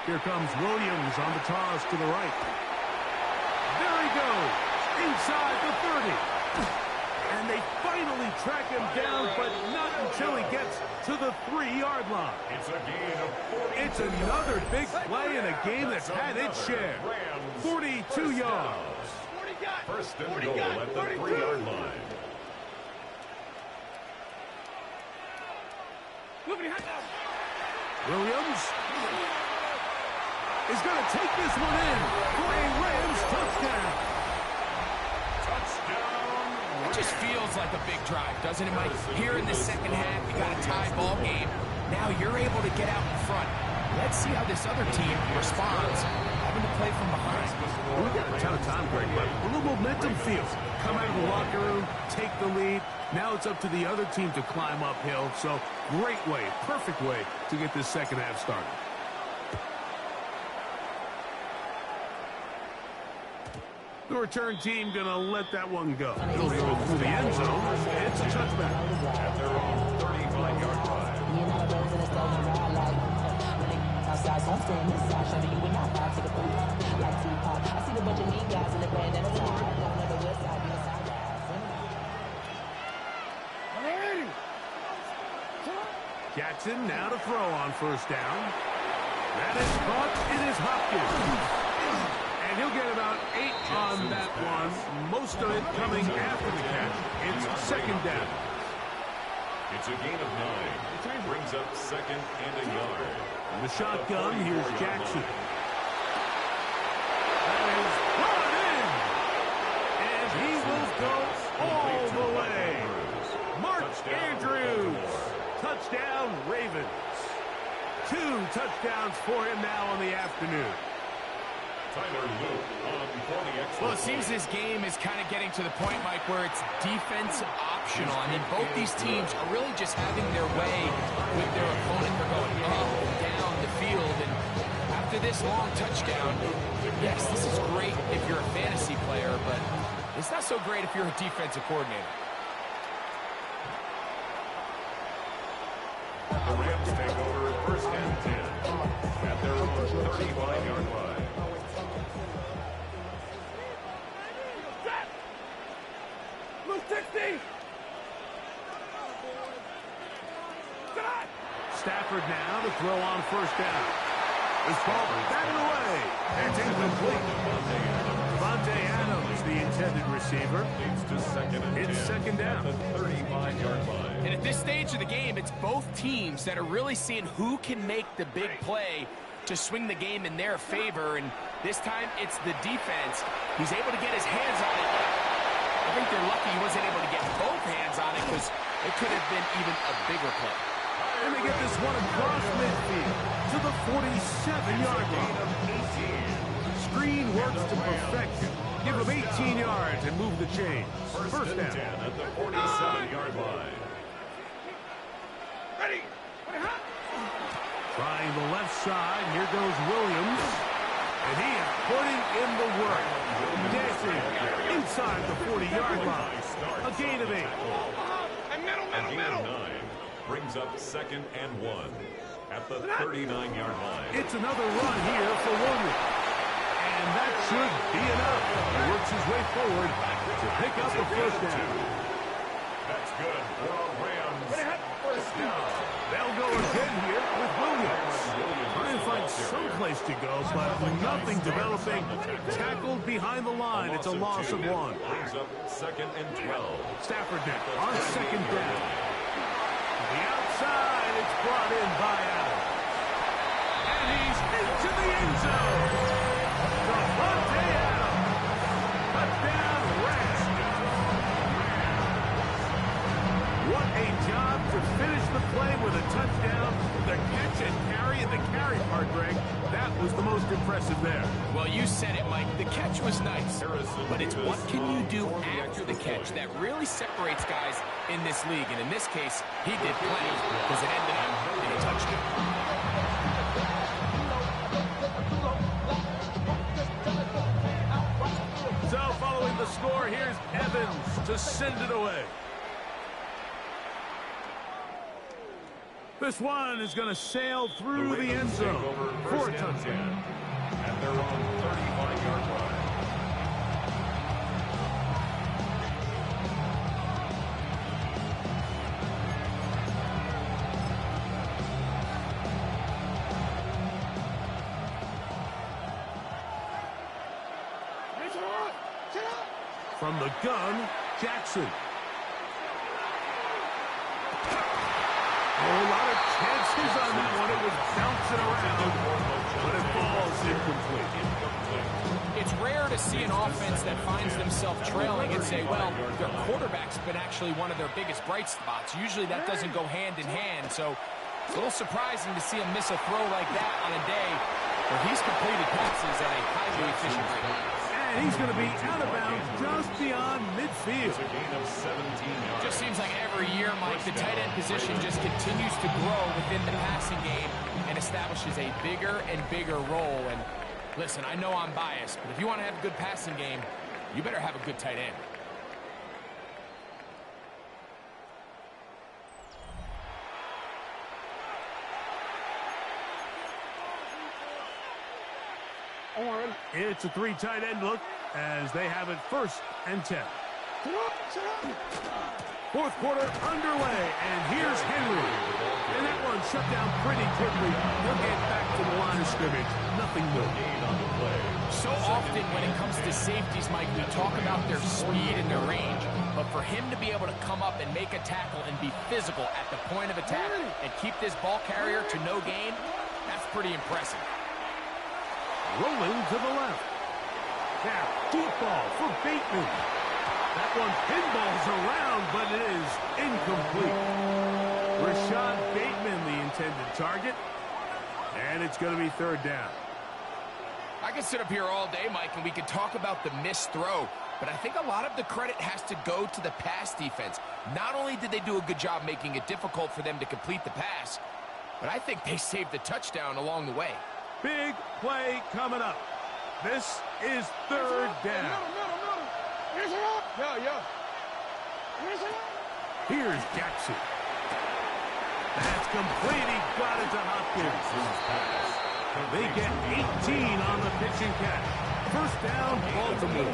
Here comes Williams on the toss to the right. There he goes, inside the 30. And they finally track him down, but not until he gets to the 3-yard line. It's a gain of 42. It's another big play in a game that's had its share. 42 yards. First and goal at the 3-yard line. Williams is going to take this one in for a Rams touchdown. It just feels like a big drive, doesn't it, Mike? Here in the second half, you got a tie ball game. Now you're able to get out in front. Let's see how this other team responds, having to play from behind. We got a ton of time, Greg, but a little momentum feels. Come out of the locker room, take the lead. Now it's up to the other team to climb uphill. So great way, perfect way to get this second half started. The return team going to let that one go. It'll go through the end zone. It's a touchback. At their own 35-yard line. Jackson now to throw on first down. That is caught. It is Hopkins. And he'll get about 8 on that one. Most of it coming after the catch. It's second down. It's a gain of 9. Brings up second and a yard. In the shotgun, here's Jackson. That is brought in. And he will go all the way. Mark Andrews. Touchdown, Ravens. 2 touchdowns for him now on the afternoon. Tyler Luke on for the extra. Well, it seems this game is kind of getting to the point, Mike, where it's defense optional. I mean, both these teams are really just having their way with their opponent. They're going up and down the field, and after this long touchdown, yes, this is great if you're a fantasy player, but it's not so great if you're a defensive coordinator. The Rams take over first and 10 at their own 35-yard line. Stafford now to throw on first down. This ball batted away. It's incomplete. Devontae Adams, the intended receiver. Leads to second and 10 It's second down. at the 35-yard line. And at this stage of the game, it's both teams that are really seeing who can make the big play to swing the game in their favor. And this time, it's the defense. He's able to get his hands on it. I think they're lucky he wasn't able to get both hands on it because it could have been even a bigger play. And they get this one across midfield to the 47-yard line. Screen works to perfection. Give them 18 yards and move the chains. First and down. 10 at the 47-yard line. side. Here goes Williams. And he is putting in the work. Dancing inside the 40-yard line. A gain of 8. Middle. Brings up 2nd and 1 at the 39-yard line. It's another run here for Williams. And that should be enough. He works his way forward to pick up the first down. That's good for a Rams first down. They'll go again here with Williams. Trying to find some place to go, but nothing developing. Tackled behind the line. It's a loss of 1. Brings up 2nd and 12. Stafford now on 2nd down. To the outside, it's brought in by Adams. And he's into the end zone. Devontae Adams. Touchdown, Rams. What a job to finish the play with a touchdown. The catch and carry, and the carry part, Greg, that was the most impressive there. Well, you said it, Mike. The catch was nice, but it's what can you do after the catch that really separates guys in this league. And in this case, he did plenty because it ended up in a touchdown. So following the score, here's Evans to send it away. This one is going to sail through the end zone for a touchdown. At their own 35-yard line. From the gun, Jackson. A lot of chances on that one. It was bouncing around, but it falls incomplete. It's rare to see an offense that finds themselves trailing and say, well, their quarterback's been actually one of their biggest bright spots. Usually that doesn't go hand in hand, so it's a little surprising to see him miss a throw like that on a day where he's completed passes at a highly efficient rate. And he's going to be out of bounds just beyond midfield. It's a gain of 17 yards. Just seems like every year, Mike, the tight end position just continues to grow within the passing game and establishes a bigger and bigger role. And listen, I know I'm biased, but if you want to have a good passing game, you better have a good tight end. It's a 3 tight end look as they have it 1st and 10. Fourth quarter underway, and here's Henry. And that one shut down pretty quickly. They'll get back to the line of scrimmage. Nothing new. So often when it comes to safeties, Mike, we talk about their speed and their range, but for him to be able to come up and make a tackle and be physical at the point of attack and keep this ball carrier to no gain, that's pretty impressive. Rolling to the left. Now, deep ball for Bateman. That one pinballs around, but it is incomplete. Rashad Bateman, the intended target. And it's going to be 3rd down. I could sit up here all day, Mike, and we could talk about the missed throw, but I think a lot of the credit has to go to the pass defense. Not only did they do a good job making it difficult for them to complete the pass, but I think they saved the touchdown along the way. Big play coming up. This is 3rd down. Here's Jackson. That's complete. He got it to Hopkins. They get 18 on the pitch and catch. 1st down, Baltimore.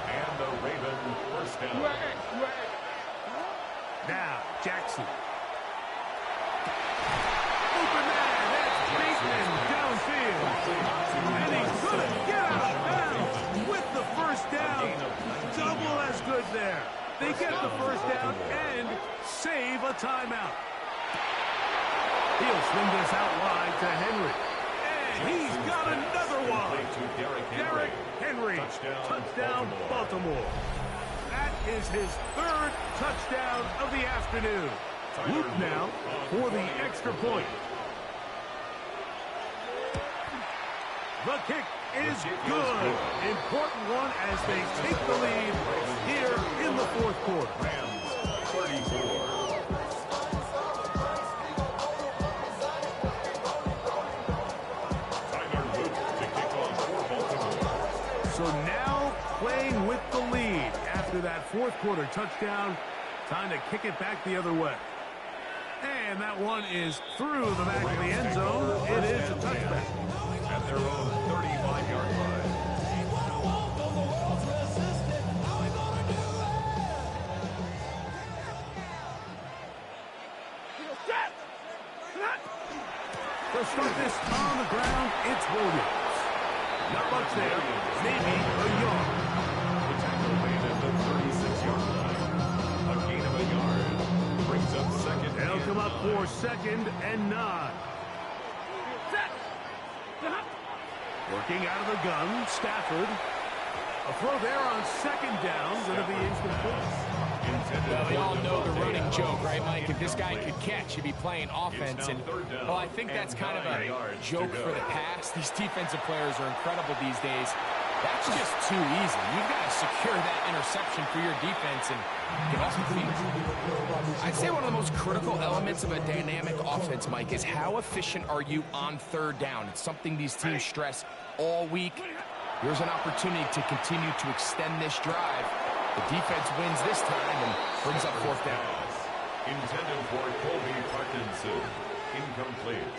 And the Raven 1st down. Now, Jackson. Open man. That's Bateman downfield. And he's going to get out of bounds with the 1st down. Double as good there. They get the 1st down and save a timeout. He'll swing this out wide to Henry. And he's got another one. Derrick Henry. Touchdown, Baltimore. That is his 3rd touchdown of the afternoon. Luke now for the extra point. The kick is good. Important one as they take the lead here in the 4th quarter. Rams 34. after that fourth quarter touchdown. Time to kick it back the other way. And that one is through the back of the end zone. It is a touchback. At their own 35-yard line. To start this on the ground, it's Williams. Not much there, maybe a yard. The tackle made at the 36-yard line. A gain of a yard brings up second. They'll come up for 2nd and 9. Working out of the gun, Stafford. A throw there on 2nd down, going to be incomplete. Well, we all know the running joke, right, Mike? If this guy could catch, he'd be playing offense. And, well, I think that's kind of a joke for the past. These defensive players are incredible these days. That's just too easy. You've got to secure that interception for your defense and get off the field. I'd say one of the most critical elements of a dynamic offense, Mike, is how efficient are you on 3rd down? It's something these teams stress all week. Here's an opportunity to continue to extend this drive. The defense wins this time and brings up 4th down. Intended for Colby Parkinson. Incomplete.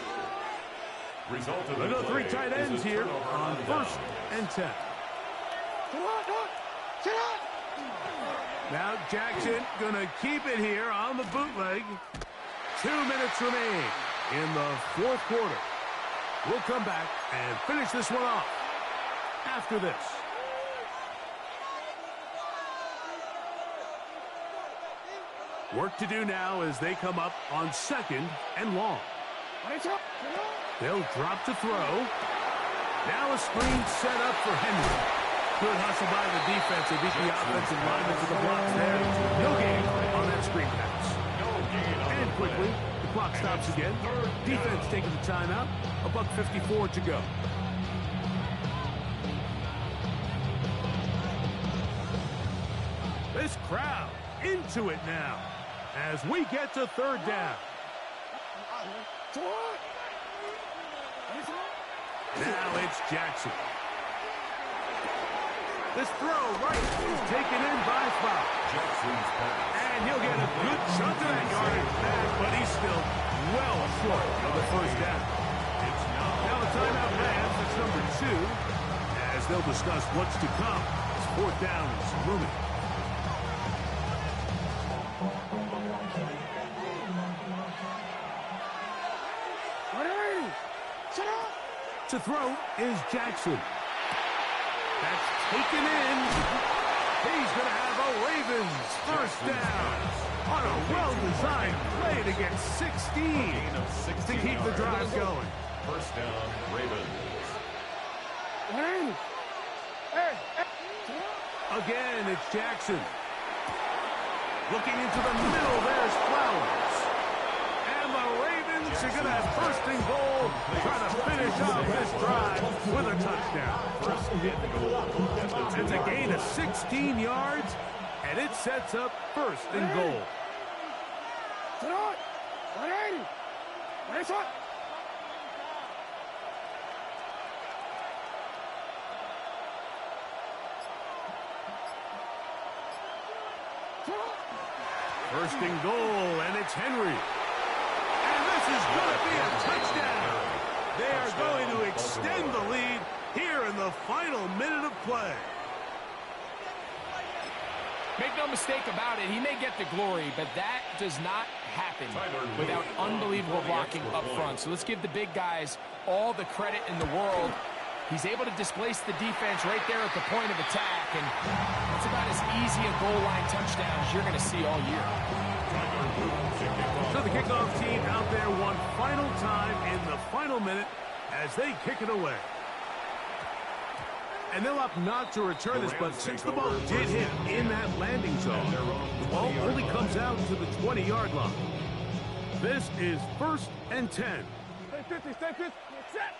Result of the Another 3 play tight ends is a here turnover on down. 1st and 10. Now Jackson going to keep it here on the bootleg. 2 minutes remain in the 4th quarter. We'll come back and finish this one off after this. Work to do now as they come up on 2nd and long. They'll drop to throw. Now a screen set up for Henry. Good hustle by the defense. They beat the offensive lineman to the blocks there. No gain on that screen pass. And quickly, the clock stops again. Defense taking the timeout. $1:54 to go. This crowd into it now as we get to 3rd down. Now it's Jackson. This throw right is taken in by Fowl. Jackson's pass. And he'll get a good chunk of that yardage back, but he's still well short of the 1st down. Now the timeout lands. It's number 2 as they'll discuss what's to come. As 4th down is looming. To throw is Jackson. That's taken in. He's going to have a Ravens 1st down on a well-designed play to get 16 to keep the drive going. 1st down, Ravens. Again, it's Jackson. Looking into the middle, there's Flowers. And the Ravens are going to have 1st and goal, trying to finish off this drive with a touchdown. It's a gain of 16 yards, and it sets up 1st and goal. First and goal, and it's Henry. And this is going to be a touchdown. They are going to extend the lead here in the final minute of play. Make no mistake about it, he may get the glory, but that does not happen without unbelievable blocking up front. So let's give the big guys all the credit in the world. He's able to displace the defense right there at the point of attack, and that's about as easy a goal line touchdown as you're going to see all year. So the kickoff team out there one final time in the final minute as they kick it away. And they'll opt not to return this, but since the ball did hit in that landing zone, the ball only comes out to the 20-yard line. This is 1st and 10. Stay 50, stay 50. Set.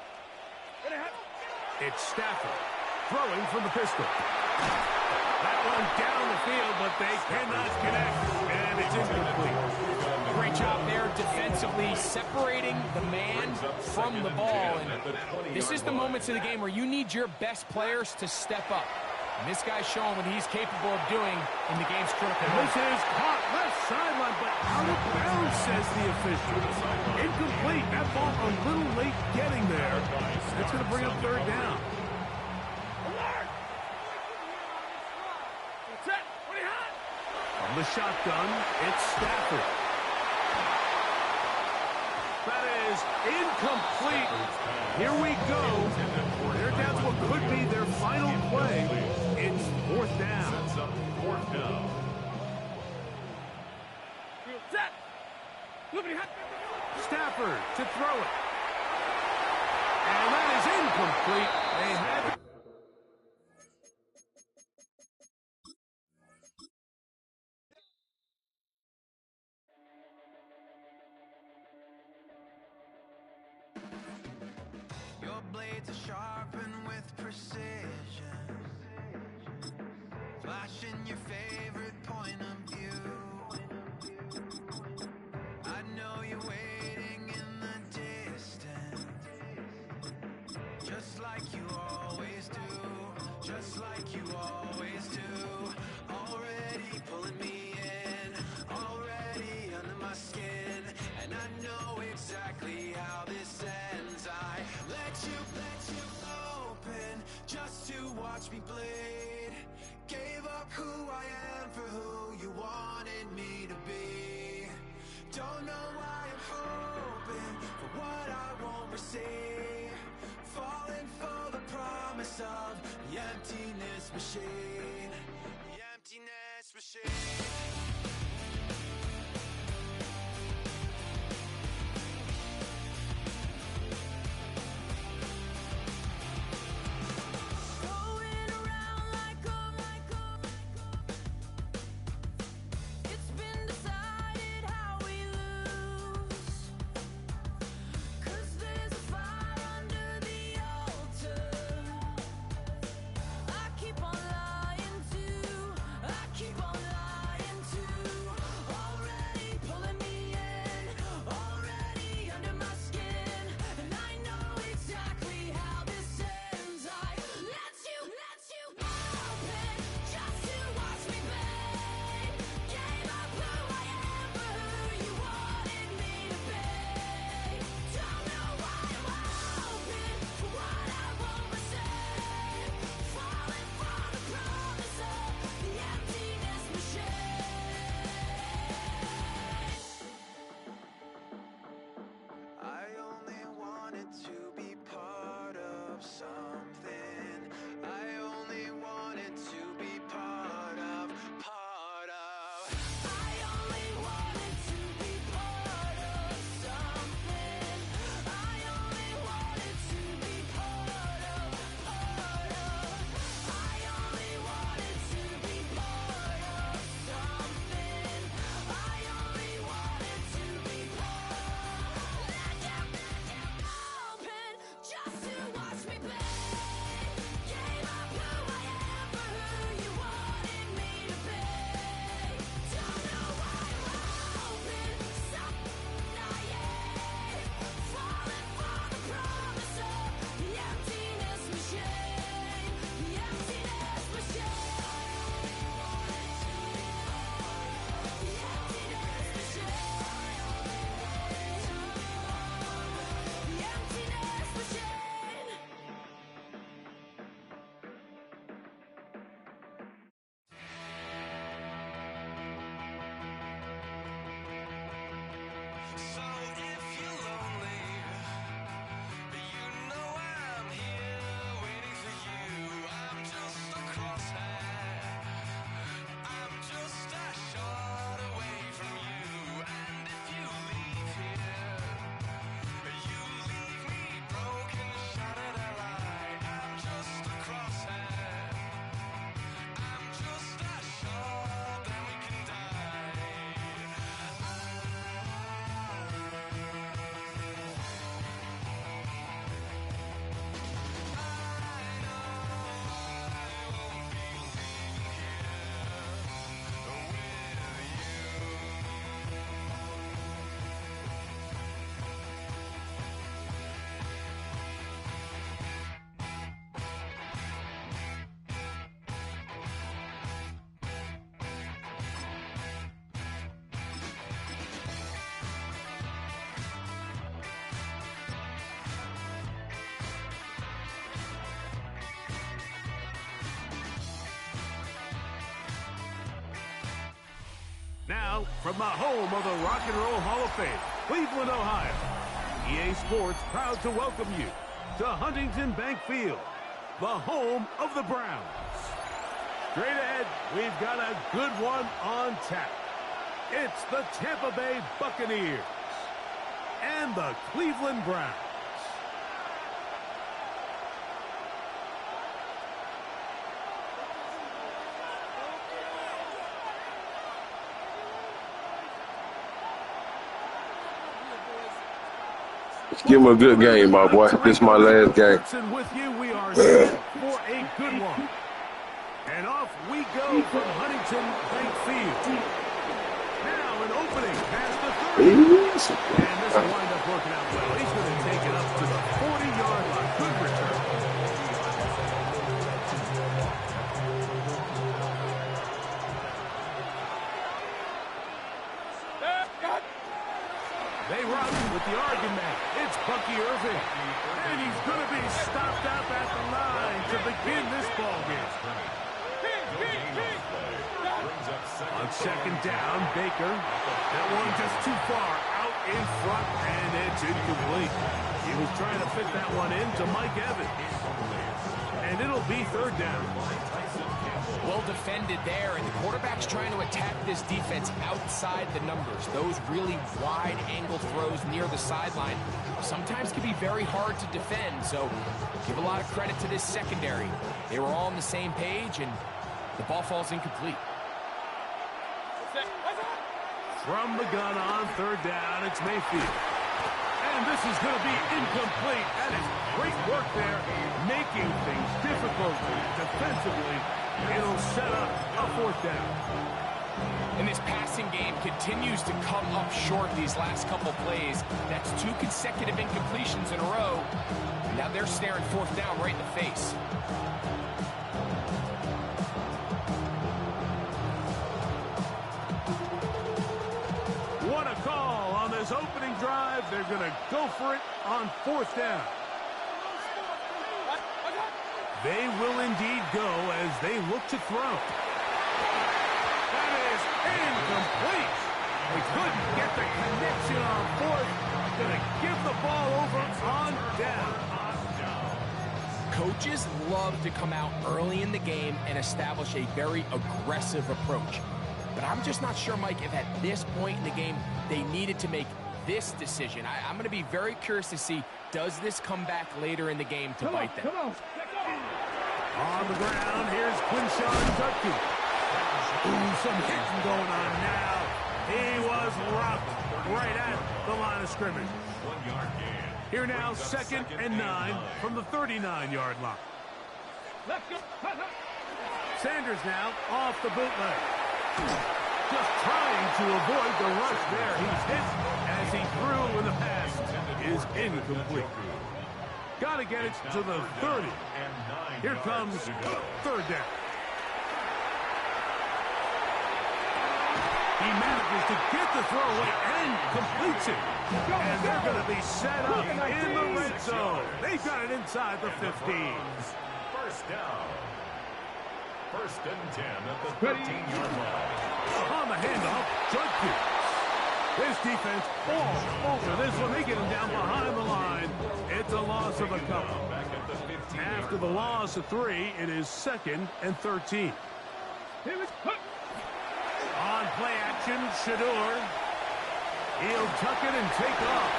It's Stafford throwing from the pistol. That one down the field, but they cannot connect, and it's incomplete. Great job there defensively, separating the man from the ball. And this is the moments of the game where you need your best players to step up. And this guy's showing what he's capable of doing in the game's critical And moments. this is caught left sideline, but out of bounds, says the official. Incomplete. That ball a little late getting there. That's going to bring up third down. From the shotgun, it's Stafford. That is incomplete. Here we go. They're down to what could be their final play. It's fourth down. Sets up fourth down. Stafford to throw it. And that is incomplete. They had Your blades are sharpened with precision, flashing your favorite point of view. I know you're waiting in the distance, just like you always do, just like you always do. Already pulling me in, already under my skin, and I know exactly how this ends. I let you open just to watch me bleed. Gave up who I am for who you wanted me to be. Don't know why I'm hoping for what I won't receive. Falling for the Now, from the home of the Rock and Roll Hall of Fame, Cleveland, Ohio, EA Sports proud to welcome you to Huntington Bank Field, the home of the Browns. Straight ahead, we've got a good one on tap. It's the Tampa Bay Buccaneers and the Cleveland Browns. Give him a good game, my boy. This is my last game. With you, we are set for a good one. And off we go from Huntington Bank Field. Now an opening past the 30. And this will wind up working out well. He's going to take it up to the 40-yard line. Good return. They run with the argument. It's Bucky Irving. And he's going to be stopped up at the line to begin this ball game. On second down, Baker. That one just too far out in front, and it's incomplete. He was trying to fit that one into Mike Evans. And it'll be third down. Well defended there, and the quarterback's trying to attack this defense outside the numbers. Those really wide angle throws near the sideline sometimes can be very hard to defend, so give a lot of credit to this secondary. They were all on the same page, and the ball falls incomplete. From the gun on third down, it's Mayfield. And this is going to be incomplete. That is great work there, making things difficult defensively. It'll set up a fourth down. And this passing game continues to come up short these last couple plays. That's 2 consecutive incompletions in a row. Now they're staring fourth down right in the face. What a call on this opening drive. They're going to go for it on fourth down. They will indeed go as they look to throw. That is incomplete. They couldn't get the connection on fourth. Going to give the ball over on down. Coaches love to come out early in the game and establish a very aggressive approach. But I'm just not sure, Mike, if at this point in the game they needed to make this decision. I'm going to be very curious to see, does this come back later in the game to bite them? On the ground, here's Quinshawn Judkins. Ooh, some hitting going on now. He was rocked right at the line of scrimmage. 1 yard gain. Here now, 2nd and 9 from the 39-yard line. Sanders now off the bootleg. Just trying to avoid the rush there. He's hit as he threw, and the pass is incomplete. Got to get it to the 30. Here comes third down. He manages to get the throw away and completes it. And they're going to be set up in the red zone. They've got it inside the 15. First down. 1st and 10 at the 13-yard line. On the handoff, Judkins. This defense all over this one. They get him down behind the line. It's a loss of a couple. After the loss of 3, it is 2nd and 13. On play action, Shador. He'll tuck it and take off.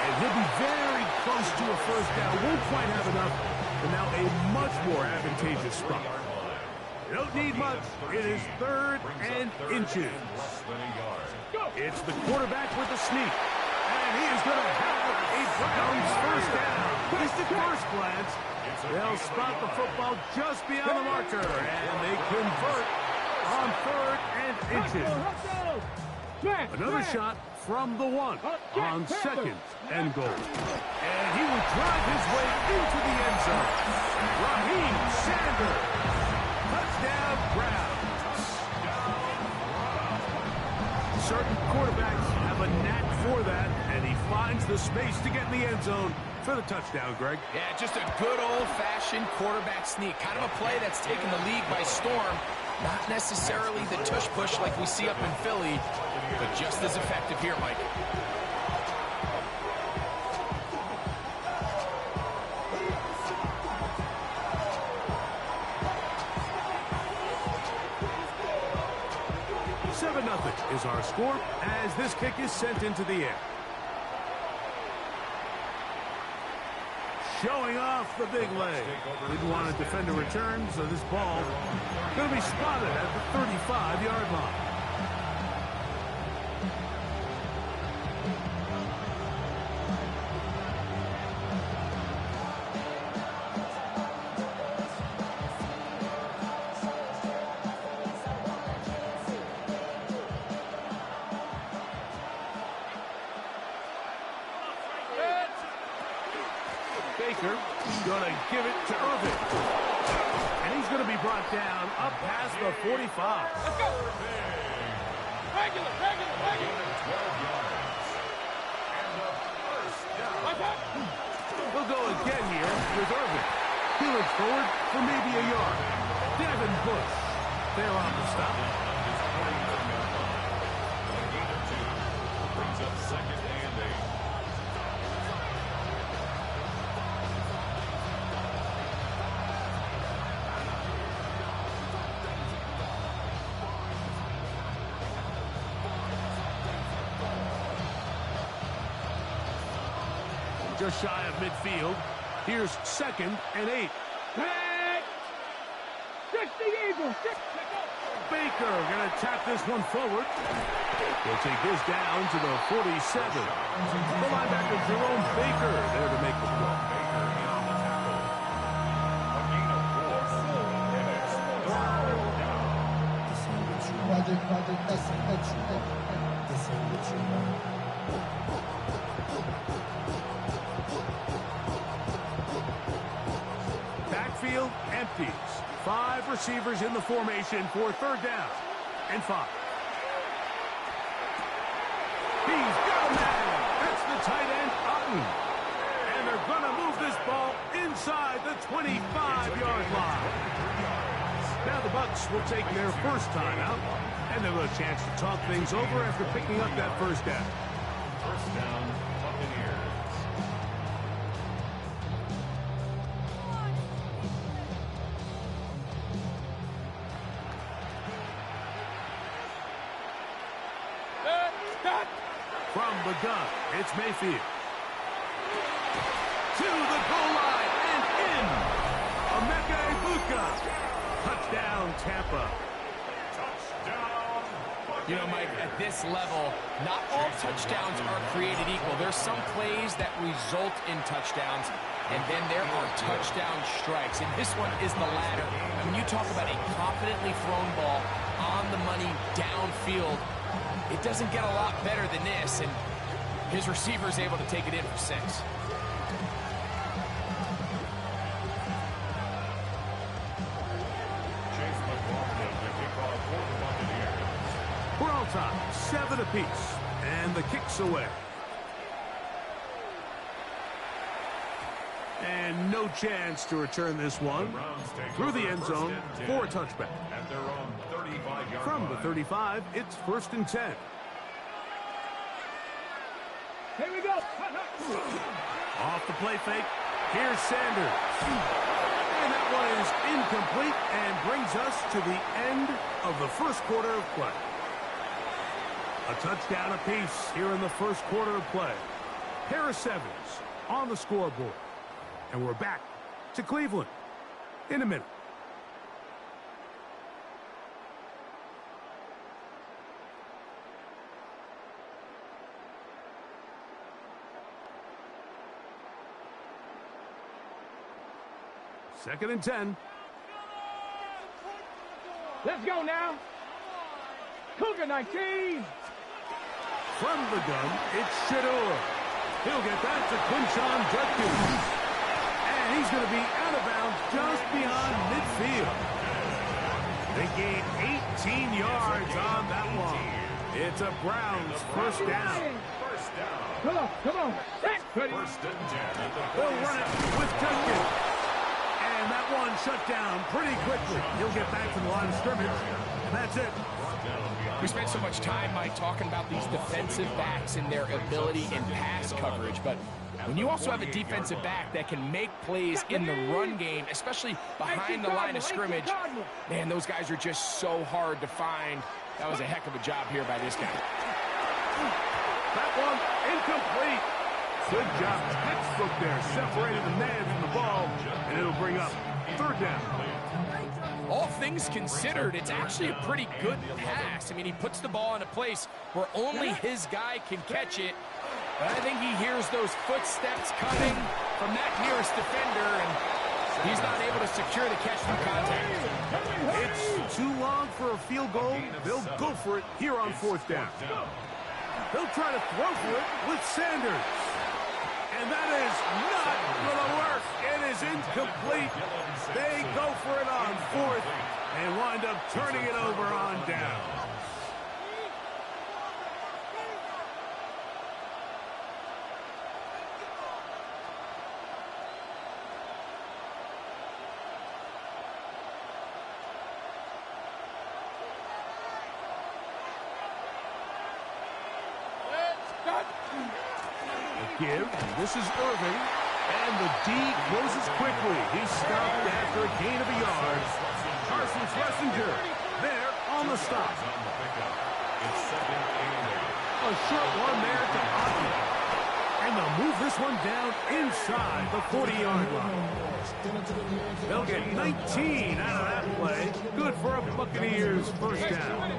And he'll be very close to a first down. Won't quite have enough, but now a much more advantageous spot. They don't need much. It is 3rd and inches. It's the quarterback with the sneak. And he is going to have a Browns first down. Just at first glance, they'll spot the football just beyond the marker. And they convert on 3rd and inches. Another shot from the 1 on 2nd and goal. And he will drive his way into the end zone. Raheem Sanders. Touchdown, Browns. Certain quarterbacks have a knack for that, and he finds the space to get in the end zone for the touchdown, Greg. Yeah, just a good old-fashioned quarterback sneak. Kind of a play that's taken the league by storm. Not necessarily the tush-push like we see up in Philly, but just as effective here, Mike. Nothing is our score as this kick is sent into the air. Showing off the big leg. Didn't want to defend a return, so this ball going to be spotted at the 35-yard line. Going to give it to Irvin. And he's going to be brought down up past the 45. Let's go. Regular. 12 yards. And the first down. We'll go again here with Irvin. He looks forward for maybe a yard. Devin Bush. They're on the stop. A gain of 2. Brings up second and 8. Just shy of midfield. Here's second and 8. Hey! 60 Eagles. Baker going to tap this one forward. He'll take this down to the 47. The linebacker Jerome Baker there to make the play. Baker in on the tackle. A gain of 4. And it's third down. Backfield empties. 5 receivers in the formation for third down and 5. He's got a man. That's the tight end, Otten. And they're going to move this ball inside the 25-yard line. Now the Bucs will take their first time out, and they'll have a chance to talk things over after picking up that first down. First down, Buccaneers. From the gun, it's Mayfield. To the goal line and in. Emeka Egbuka. Touchdown, Tampa. Touchdown. You know, Mike, at this level, not all touchdowns are created equal. There's some plays that result in touchdowns, and then there are touchdown strikes. And this one is the latter. And when you talk about a confidently thrown ball on the money downfield, it doesn't get a lot better than this, and his receiver's able to take it in for 6. We're all tied, 7 apiece, and the kick's away. And no chance to return this one through the end zone for a touchback. At their own 35-yard From the line. 35, it's 1st and 10. Here we go. Off the play fake, here's Sanders. And that one is incomplete and brings us to the end of the first quarter of play. A touchdown apiece here in the first quarter of play. Pair of 7s on the scoreboard. And we're back to Cleveland in a minute. Second and 10. Let's go now. Cougar 19. From the gun, it's Shador. He'll get that to Quinshon Judkins. And he's going to be out of bounds just beyond midfield. They gain 18 yards on that one. It's a Browns first down. First down. Come on. Set. Ready. First and 10 at the They'll run it with Judkins. And And that one shut down pretty quickly. He'll get back to the line of scrimmage, and that's it. We spent so much time, Mike, talking about these defensive backs and their ability in pass coverage, but when you also have a defensive back that can make plays in the run game, especially behind the line of scrimmage, man, those guys are just so hard to find. That was a heck of a job here by this guy. That one incomplete. Good job. Textbook there. Separated the man from the ball, and it'll bring up third down. All things considered, it's actually a pretty good pass. I mean, he puts the ball in a place where only his guy can catch it. But I think he hears those footsteps coming from that nearest defender, and he's not able to secure the catch through contact. It's too long for a field goal. They'll go for it here on fourth down. They'll try to throw for it with Sanders. And that is not going to work. It is incomplete. They go for it on fourth and wind up turning it over on down. Give. This is Irving. And the D closes quickly. He's stopped after a gain of a yard. Carson Schlesinger there on the stop. A short one there to Otten. And they'll move this one down inside the 40-yard line. They'll get 19 out of that play. Good for a Buccaneers first down.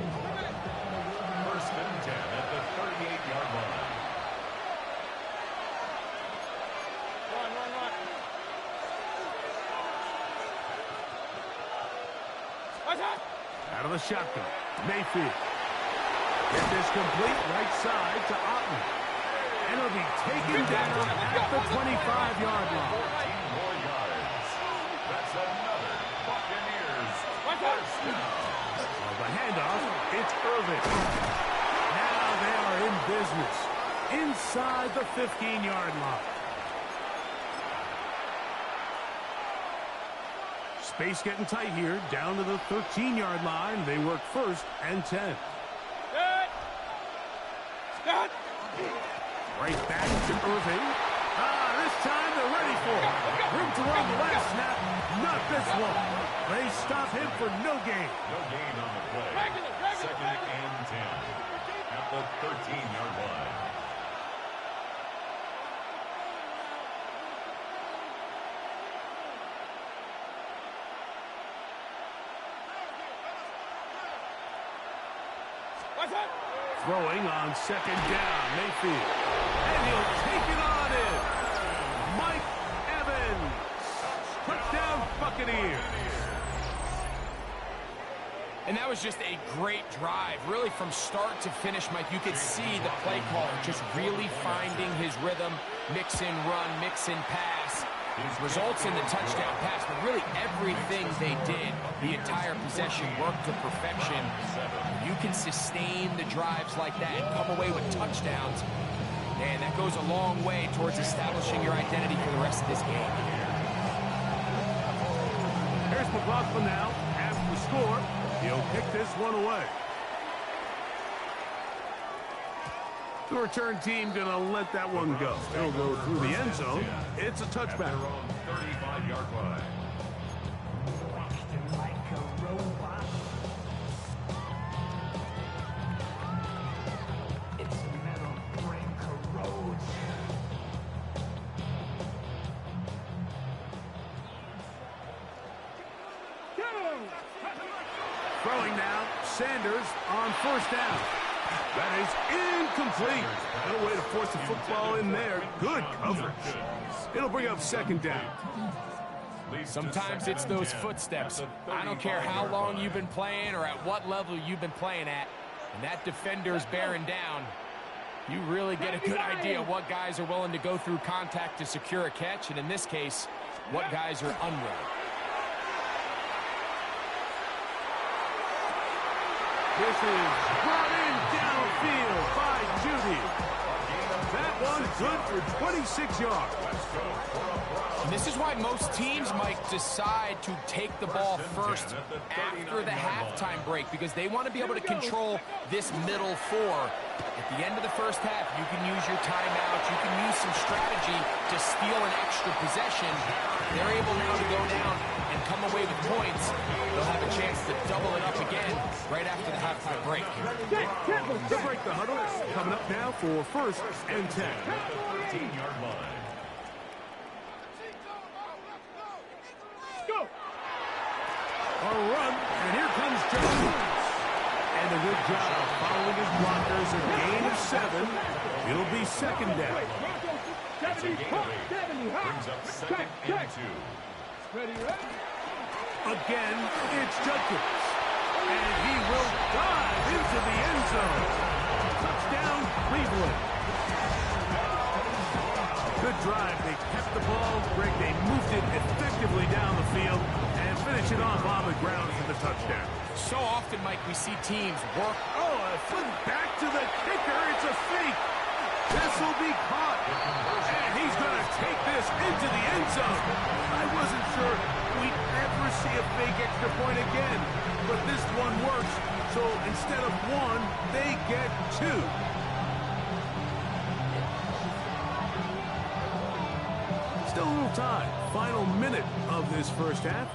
First and 10 at the 38-yard line. Out of the shotgun, Mayfield. Get this complete right side to Otten. And it'll be taken down at the 25-yard line. 14 more yards. That's another Buccaneers first down. Well, the handoff, it's Irving. Now they are in business inside the 15-yard line. Space getting tight here, down to the 13-yard line. They work first and 10. Right back to Irving. This time they're ready for it. Room to run the last snap. Not this one. They stop him for no gain. No gain on the play. Second and 10 at the 13-yard line. Throwing on second down, Mayfield. And he'll take it on in. Mike Evans. Touchdown, Buccaneers. And that was just a great drive. Really from start to finish, Mike, you could see the play caller just really finding his rhythm. Mix in run, mix in pass. Results in the touchdown pass, but really everything they did, the entire possession worked to perfection. You can sustain the drives like that and come away with touchdowns. Man, that goes a long way towards establishing your identity for the rest of this game. Here's McLaughlin now. After the score, he'll kick this one away. The return team going to let that one go. It'll go through the end zone. It's a touchback. 35-yard line. Throwing now, Sanders on first down. That is incomplete. No way to force the football in there. Good coverage. It'll bring up second down. Sometimes it's those footsteps. I don't care how long you've been playing or at what level you've been playing at. And that defender's bearing down. You really get a good idea of what guys are willing to go through contact to secure a catch. And in this case, what guys are unwilling. This is brought in downfield by Judy. That one good for 26 yards. And this is why most teams might decide to take the ball first after the halftime break, because they want to be able to control this middle four. At the end of the first half, you can use your timeout. You can use some strategy to steal an extra possession. They're able now to go down and come away with points. They'll have a chance to double it up again right after the halftime break. To break the huddle, coming up now for 1st and 10. 13-yard line. A run, and here comes Jones. And a good job following his blockers. A gain of 7. It'll be 2nd down. It's a gain of 8. Brings up 2nd and 2. Again, it's Judkins. And he will dive into the end zone. Touchdown, Cleveland. Good drive. They kept the ball. Greg, they moved it effectively down the field and finish it off on the ground for the touchdown. So often, Mike, we see teams work. Oh, a flip back to the kicker. It's a fake. This will be caught. And he's going to take this into the end zone. I wasn't sure we'd ever see a fake extra point again, but this one works. So instead of 1, they get 2. Still a little time. Final minute of this first half.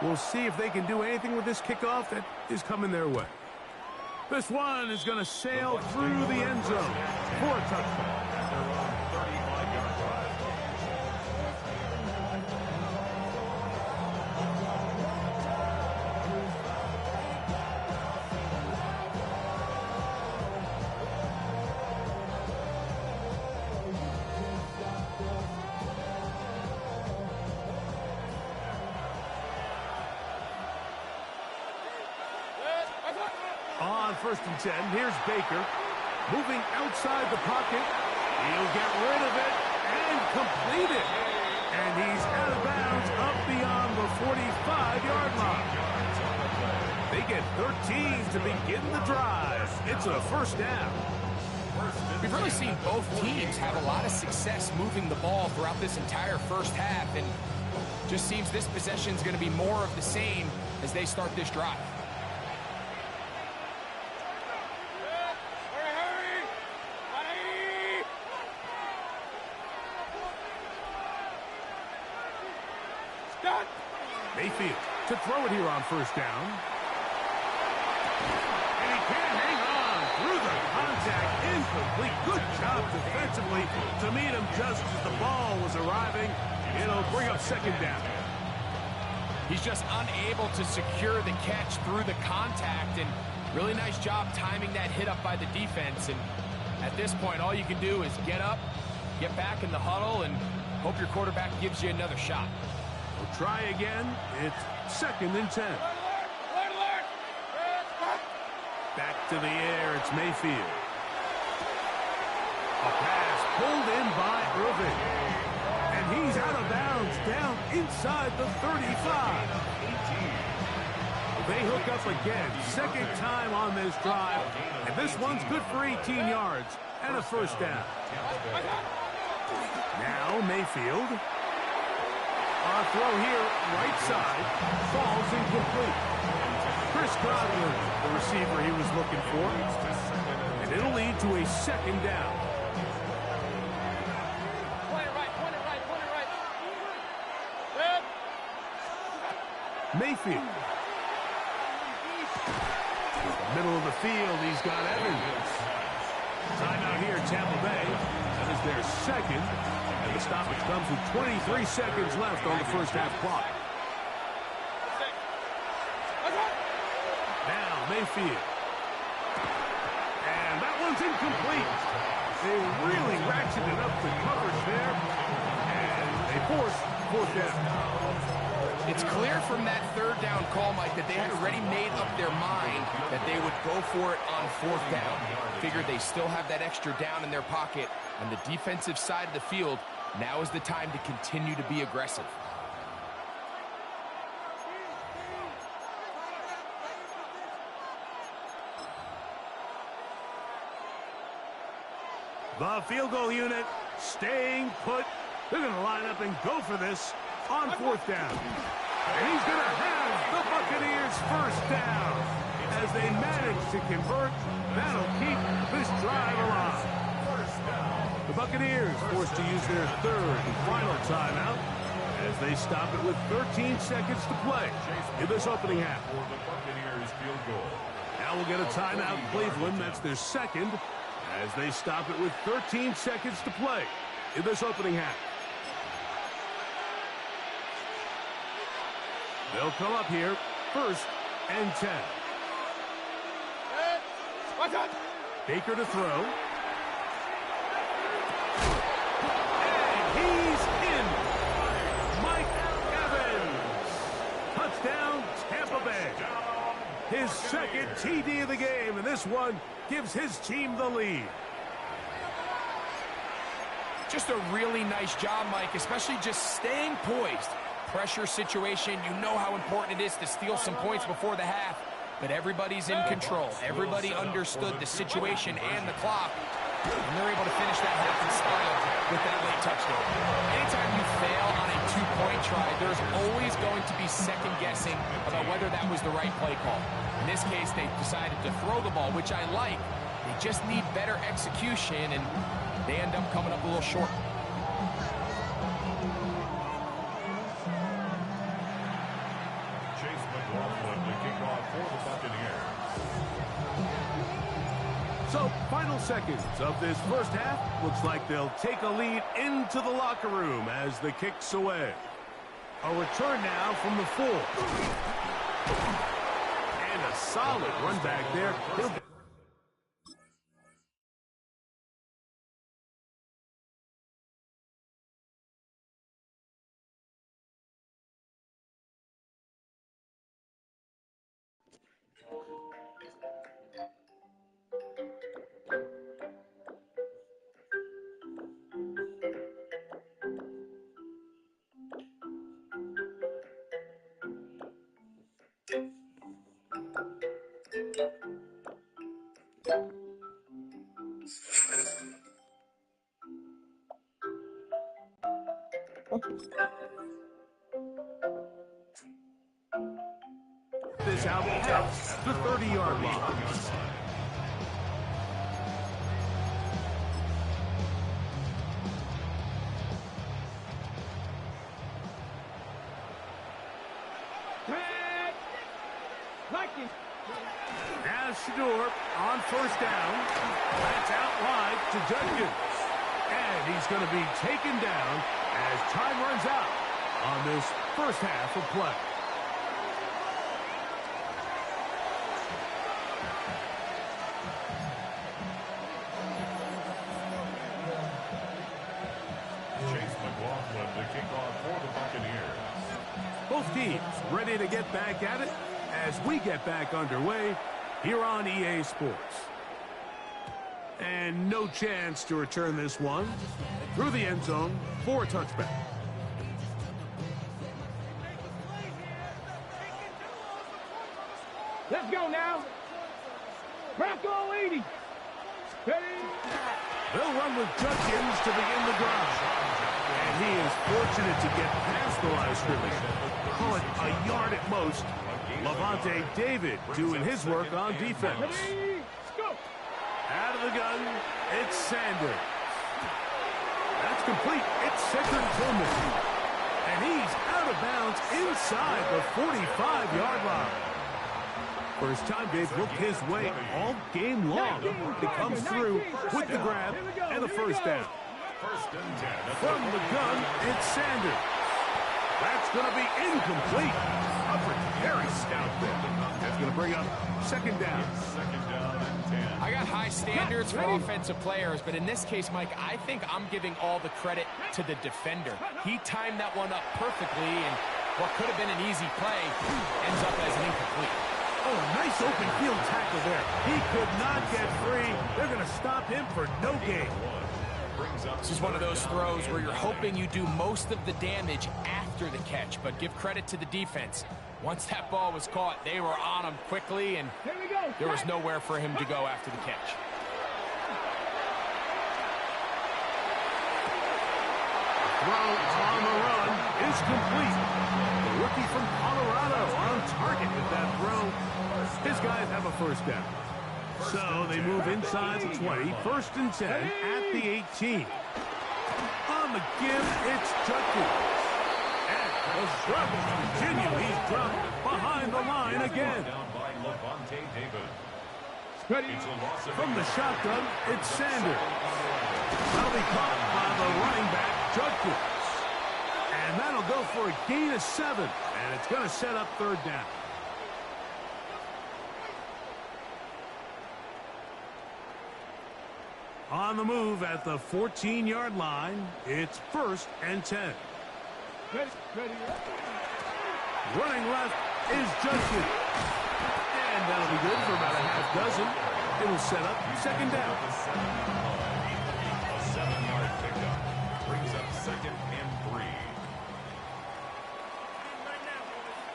We'll see if they can do anything with this kickoff that is coming their way. This one is going to sail through the end zone for a touchdown. On 1st and 10, here's Baker. Moving outside the pocket. He'll get rid of it and complete it. And he's out of bounds up beyond the 45-yard line. They get 13 to begin the drive. It's a 1st down. We've really seen both teams have a lot of success moving the ball throughout this entire first half, and just seems this possession is going to be more of the same as they start this drive. Mayfield to throw it here on 1st down. And he can't hang on through the contact. Incomplete. Good job defensively to meet him just as the ball was arriving. It'll bring up 2nd down. He's just unable to secure the catch through the contact, and really nice job timing that hit up by the defense. And at this point, all you can do is get up, get back in the huddle, and hope your quarterback gives you another shot. We'll try again. It's 2nd and 10. Back to the air. It's Mayfield. A pass pulled in by Irving. And he's out of bounds down inside the 35. They hook up again. 2nd time on this drive. And this one's good for 18 yards and a 1st down. Now Mayfield. On throw here, right side, falls incomplete. Chris Godwin, the receiver he was looking for. And it'll lead to a 2nd down. Point it right. Mayfield. Middle of the field, he's got Evans. Timeout here, Tampa Bay. That is their 2nd. And the stoppage comes with 23 seconds left on the first half clock. Now Mayfield. And that one's incomplete. They really ratcheted up the coverage there. And they force 4th down. It's clear from that 3rd down call, Mike, that they had already made up their mind that they would go for it on 4th down. Figured they still have that extra down in their pocket. On the defensive side of the field, now is the time to continue to be aggressive. The field goal unit staying put. They're going to line up and go for this on 4th down. And he's going to have the Buccaneers first down. As they manage to convert, that'll keep this drive alive. The Buccaneers forced to use their 3rd and final timeout as they stop it with 13 seconds to play in this opening half. Now we'll get a timeout in Cleveland. That's their 2nd as they stop it with 13 seconds to play in this opening half. They'll come up here, 1st and 10. Baker to throw. And he's in. Mike Evans. Touchdown, Tampa Bay. His 2nd TD of the game, and this one gives his team the lead. Just a really nice job, Mike, especially just staying poised. Pressure situation, you know how important it is to steal some points before the half. But everybody's in control. Everybody understood the situation and the clock. And they're able to finish that half in style with that late touchdown. Anytime you fail on a 2-point try, there's always going to be second guessing about whether that was the right play call. In this case, they decided to throw the ball, which I like. They just need better execution, and they end up coming up a little short. So, final seconds of this first half. Looks like they'll take a lead into the locker room as the kick's away. A return now from the 4. And a solid run back there. This out past the 30-yard line. Now Shador on 1st down. That's out wide to Judkins. And he's going to be taken down as time runs out on this first half of play. The kickoff for the Buccaneers. Both teams ready to get back at it as we get back underway here on EA Sports. And no chance to return this one through the end zone for a touchback. Let's go now. Bronco 80. Ready? They'll run with Judkins to begin the drive. And he is fortunate to get past the line of scrimmage. Call it a yard at most. Levante David doing his work on defense. Out of the gun, it's Sanders. That's complete. It's Cedric Tillman. And he's out of bounds inside the 45-yard line. First time they've looked his way all game long. He comes through with the grab and a first down. From the gun, it's Sanders. That's going to be incomplete. Coverage very stout there. That's going to bring up second down. I got high standards for offensive players, but in this case, Mike, I think I'm giving all the credit to the defender. He timed that one up perfectly, and what could have been an easy play ends up as an incomplete. Oh, nice open field tackle there. He could not get free. They're going to stop him for no gain. This is one of those throws where you're hoping you do most of the damage after the catch, but give credit to the defense. Once that ball was caught, they were on him quickly, and there was nowhere for him to go after the catch. throw on the run is complete. The rookie from Colorado on target with that throw. His guys have a first down. So they move inside the 20, first and 10 at the 18. On the give, it's Judkins. And the struggles continue. He's dropped behind the line again. From the shotgun, it's Sanders. That'll be caught by the running back, Judkins. And that'll go for a gain of 7. And it's going to set up third down. On the move at the 14-yard line, it's first and 10. Running left is Judkins. And that'll be good for about a half dozen. It'll set up second down. A 7-yard pickup brings up second and 3.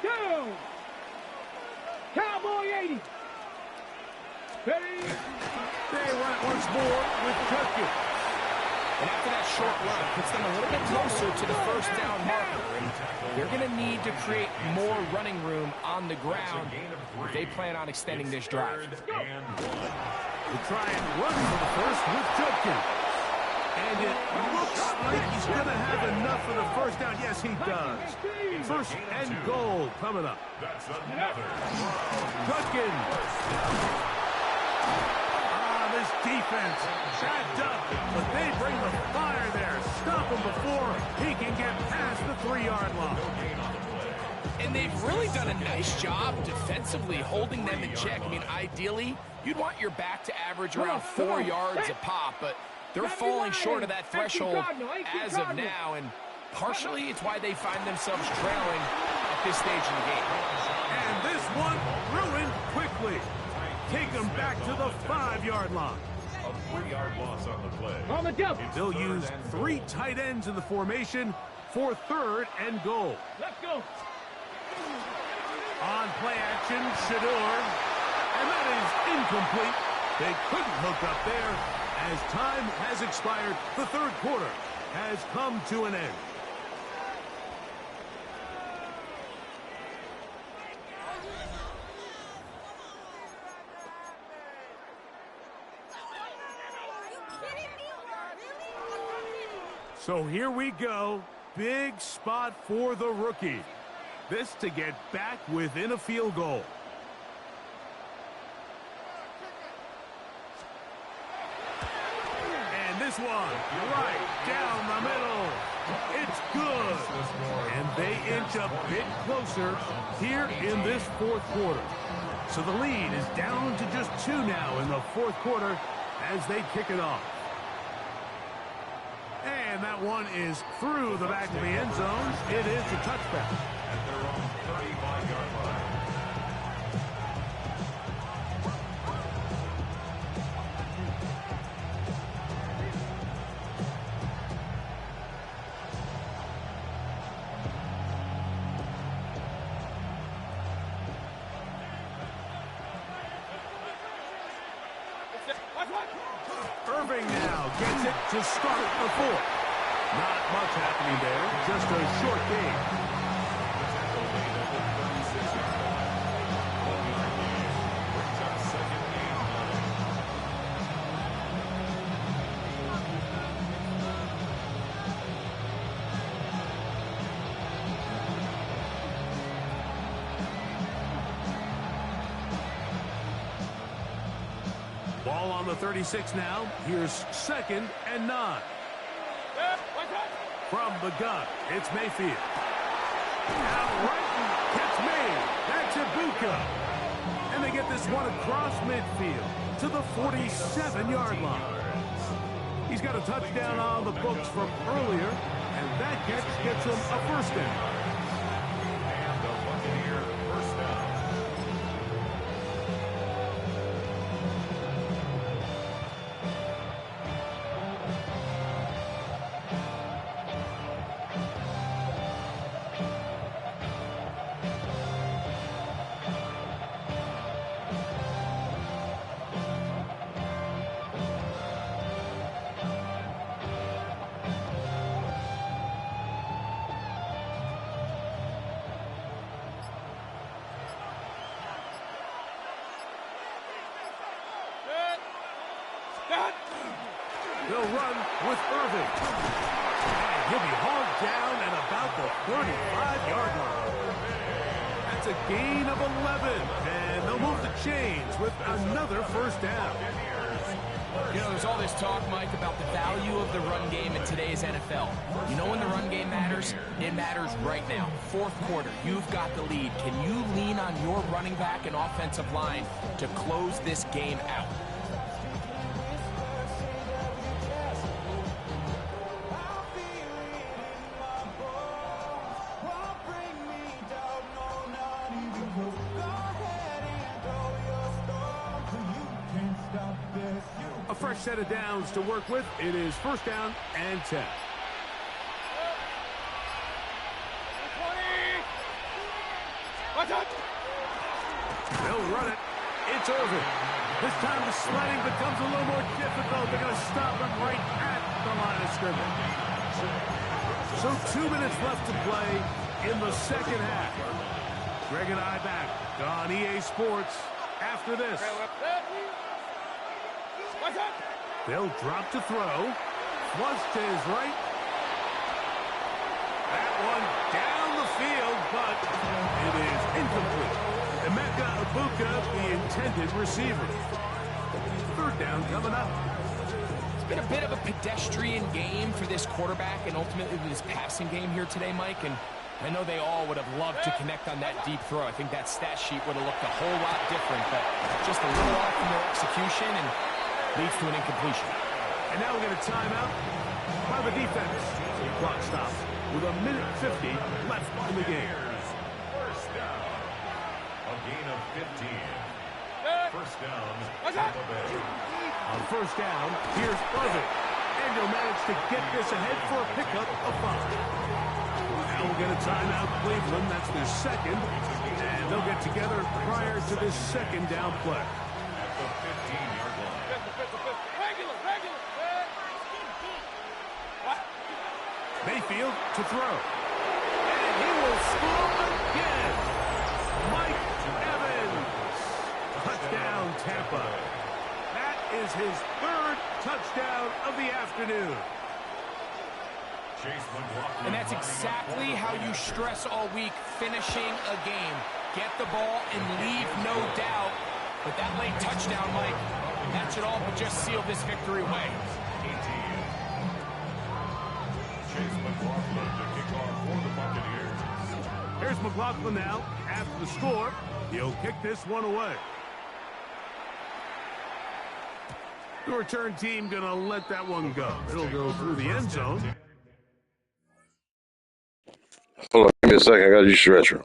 Go! Cowboy 80. Ready? They run it once more with Judkins. And after that short run, it puts them a little bit closer to the first down marker. And they're going to need to create more running room on the ground if they plan on extending this drive. They try and run for the first with Judkins. And it looks like he's going to have enough for the first down. Yes, he does. First and goal coming up. That's another. Judkins. This defense backed up, but they bring the fire there. Stop him before he can get past the 3-yard line. And they've really done a nice job defensively holding them in check. I mean, ideally, you'd want your back to average around 4 yards a pop, but they're falling short of that threshold as of now, and partially it's why they find themselves trailing at this stage in the game. And this one ruined quickly. Take them back to the 5-yard line. A 3-yard loss on the play. On the jump. They'll use 3 tight ends in the formation for third and goal. Let's go. On play action, Shador. And that is incomplete. They couldn't hook up there. As time has expired, the third quarter has come to an end. So here we go. Big spot for the rookie. This to get back within a field goal. And this one, right down the middle. It's good. And they inch a bit closer here in this fourth quarter. So the lead is down to just 2 now in the fourth quarter as they kick it off. And that one is through the back of the end zone. It is a touchback. At their own 35-yard line. Irving now gets it to start the fourth. Not much happening there, just a short game. Ball on the 36 now. Here's second and 9. From the gun, it's Mayfield. Out right, catch made. That's Ibuka. And they get this one across midfield to the 47-yard line. He's got a touchdown on the books from earlier, and that catch gets him a first down. And the Buccaneer first down. They'll run with Irving. And he'll be hauled down at about the 35-yard line. That's a gain of 11. And they'll move the chains with another first down. You know, there's all this talk, Mike, about the value of the run game in today's NFL. You know when the run game matters? It matters right now. Fourth quarter, you've got the lead. Can you lean on your running back and offensive line to close this game out? A fresh set of downs to work with. It is first down and 10. They'll run it. It's Irving. This time the sledding becomes a little more difficult. They're going to stop him right at the line of scrimmage. So 2 minutes left to play in the second half. Greg and I back on EA Sports after this. They'll drop to throw. Flush to his right. That one down the field, but it is incomplete. Emeka Ibuka, the intended receiver. Third down coming up. It's been a bit of a pedestrian game for this quarterback and ultimately this passing game here today, Mike. And I know they all would have loved to connect on that deep throw. I think that stat sheet would have looked a whole lot different, but just a little off in their execution and leads to an incompletion. And now we're going to time out by the defense. Clock stops with 1:50 left in the game. First down. A gain of 15. First down. Tampa Bay. On first down, here's Irving. And he'll manage to get this ahead for a pickup of 5. Now we'll get a timeout, Cleveland. That's their second. And they'll get together prior to this second down play. At the 15-yard line. Mayfield to throw. And he will score again. Mike Evans. Touchdown, Tampa. That is his third touchdown of the afternoon. And that's exactly how you stress all week, finishing a game. Get the ball and leave no doubt. But that late touchdown, Mike, that should all but just seal this victory away. Here's McLaughlin now. After the score, he'll kick this one away. The return team going to let that one go. It'll go through the end zone. Hold on, give me a second. I got to use the restroom.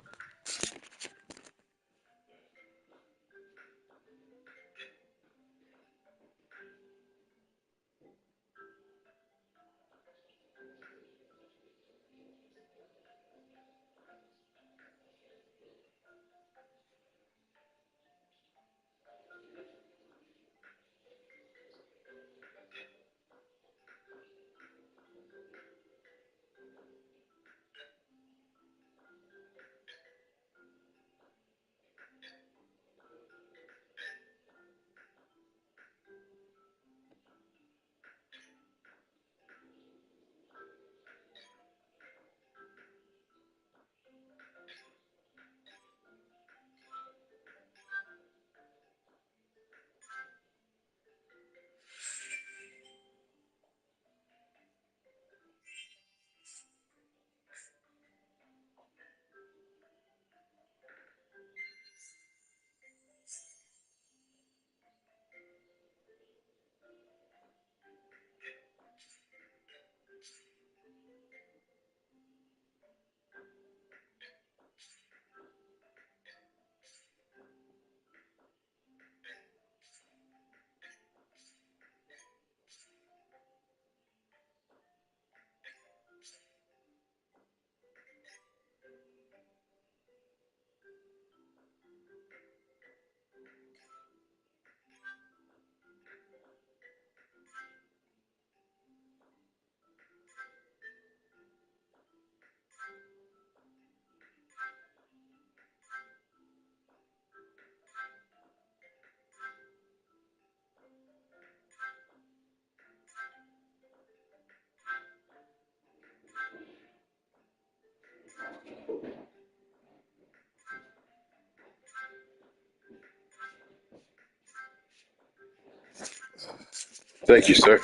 Thank you, sir.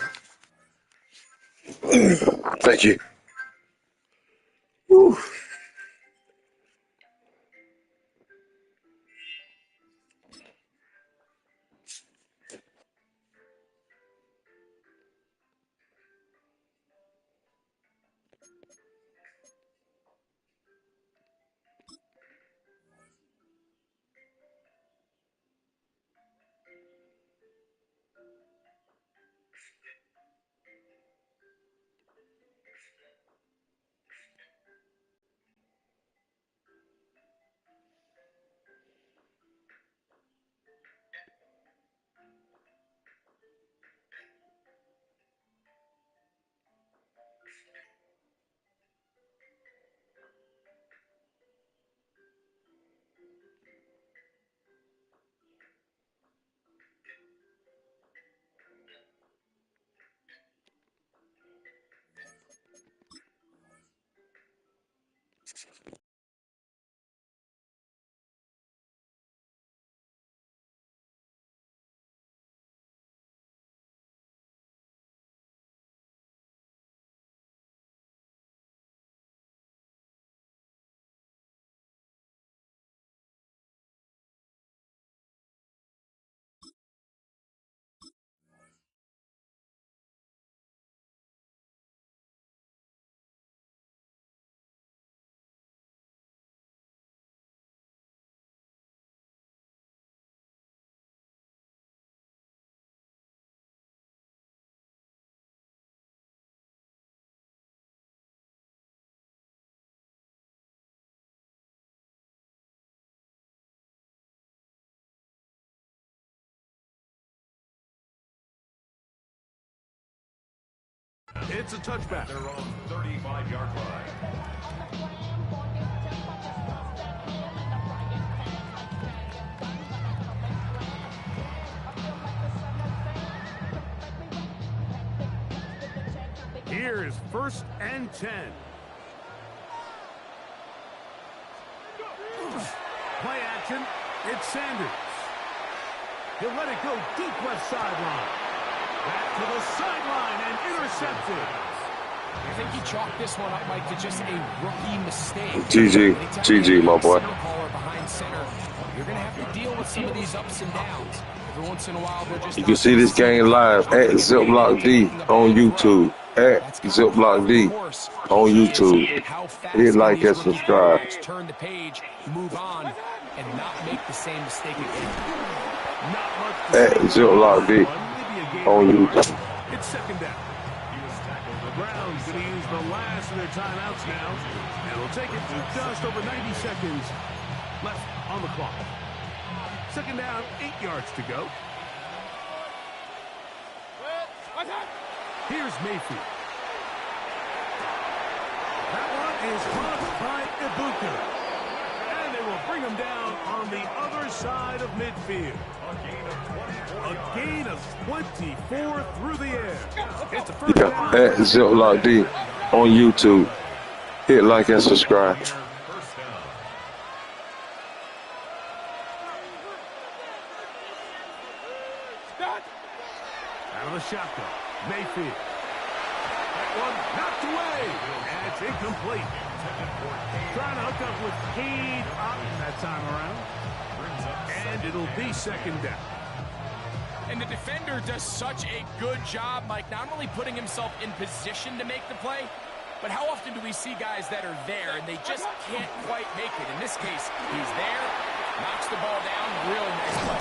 Thank you. Whew. It's a touchback. Their own 35-yard line. Here's 1st and 10. Play action. It's Sanders. He'll let it go deep left sideline. Back to the sideline and intercepted. I think he chalked this one up, Mike, to just a rookie mistake. GG, my boy. Behind center, you're going to have to deal with some of these ups and downs. Every once in a while, they're just. You can see this game live at Ziploc D on YouTube. At Ziploc D on YouTube. Hit like and subscribe. Turn the page, move on, and not make the same mistake again. At Ziploc D on YouTube. It's second down. The Browns going to use the last of their timeouts now, and we'll take it to just over 90 seconds left on the clock. Second down, 8 yards to go. Here's Mayfield. That one is caught by Ibuka. And they will bring him down on the other side of midfield. A gain of 24 through the air. It's a first down. At Ziploc D on YouTube. Hit like and subscribe. Out of the shotgun, Mayfield. That one knocked away. And it's incomplete. Trying to hook up with Cade Otton that time around. And it'll be second down. And the defender does such a good job, Mike, not only putting himself in position to make the play, but how often do we see guys that are there and they just can't quite make it? In this case, he's there, knocks the ball down, really nice play.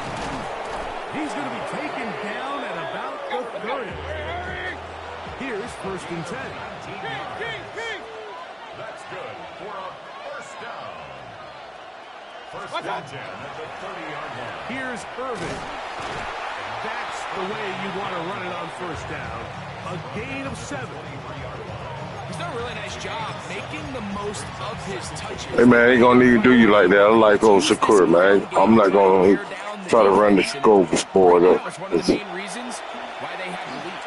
He's going to be taken down at about the 30. Here's 1st and 10. That's good for a first down. First and 10 at the 30-yard line. Here's Irvin. That's the way you want to run it on first down. A gain of 7. He's done a really nice job making the most of his touches. Hey, man, ain't going to need to do you like that. I'm like, oh, Shakur, man. I'm not going to try to run the scope before that. That was one of the main reasons why they had the lead.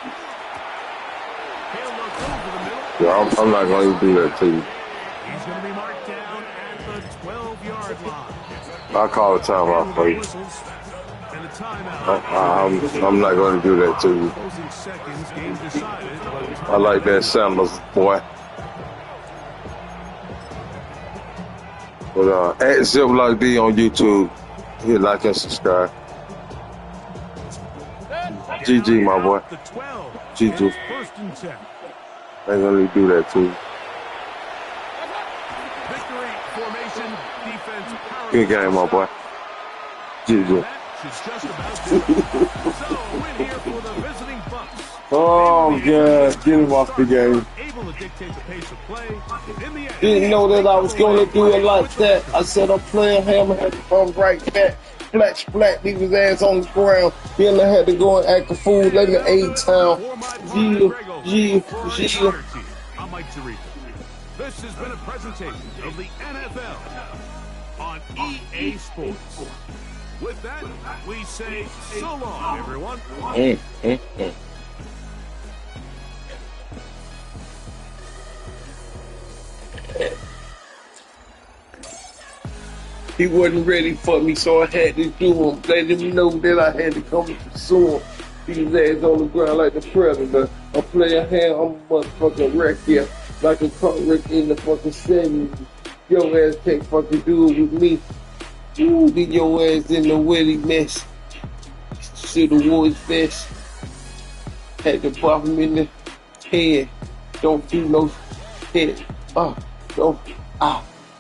Yeah, I'm not going to do that to you. He's going to be marked down at the 12-yard line. I'll call a timeout for you. And I'm not going to do that to you. I like that Sanders, boy. But at Ziploc D on YouTube, hit like and subscribe. GG, my boy. GG. I ain't gonna do that to you. Good game, my boy. GG. Oh, God. Get him off the game. Didn't know that I was going to do it like that. I said I'm playing him, had to come right back. Flat, leave his ass on the ground. Then I had to go and act a fool. Let me A-Town. Yeah. I'm Mike Tirico. This has been a presentation of the NFL on EA Sports. With that, we say so long, everyone. He wasn't ready for me, so I had to do him. Let him know that I had to come and pursue him. His ass on the ground like the predator. I'm playing hand, I'm a motherfucking wreck here. Like a truck wreck in the fucking 70s. Your ass can't fucking do it with me. Ooh, get your ass in the wetty mess. Should've wore his vest. Had to pop him in the head. Don't do no head.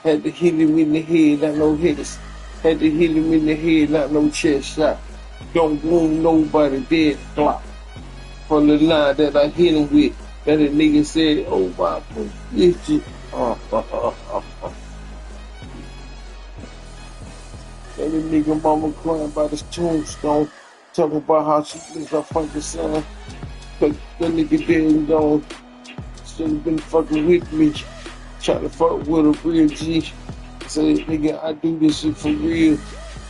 Had to hit him in the head, not no hits. Had to hit him in the head, not no chest shot. Don't wound nobody, dead clock. From the line that I hit him with, that a nigga said, oh my bitch. And the nigga mama crying by the tombstone, talking about how she miss her fucking son. Cause the nigga dead and gone. Should've been fucking with me. Trying to fuck with a real G. Say, nigga, I do this shit for real.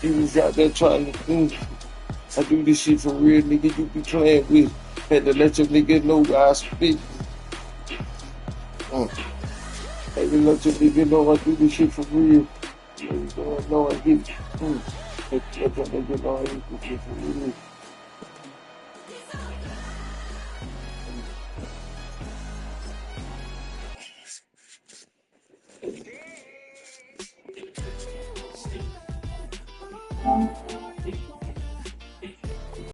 He was out there trying to, I do this shit for real, nigga, you be playing with. Had to let your nigga know that I spit. Had to let your nigga know I do this shit for real. You know I hit. Let your nigga know I do this shit for real.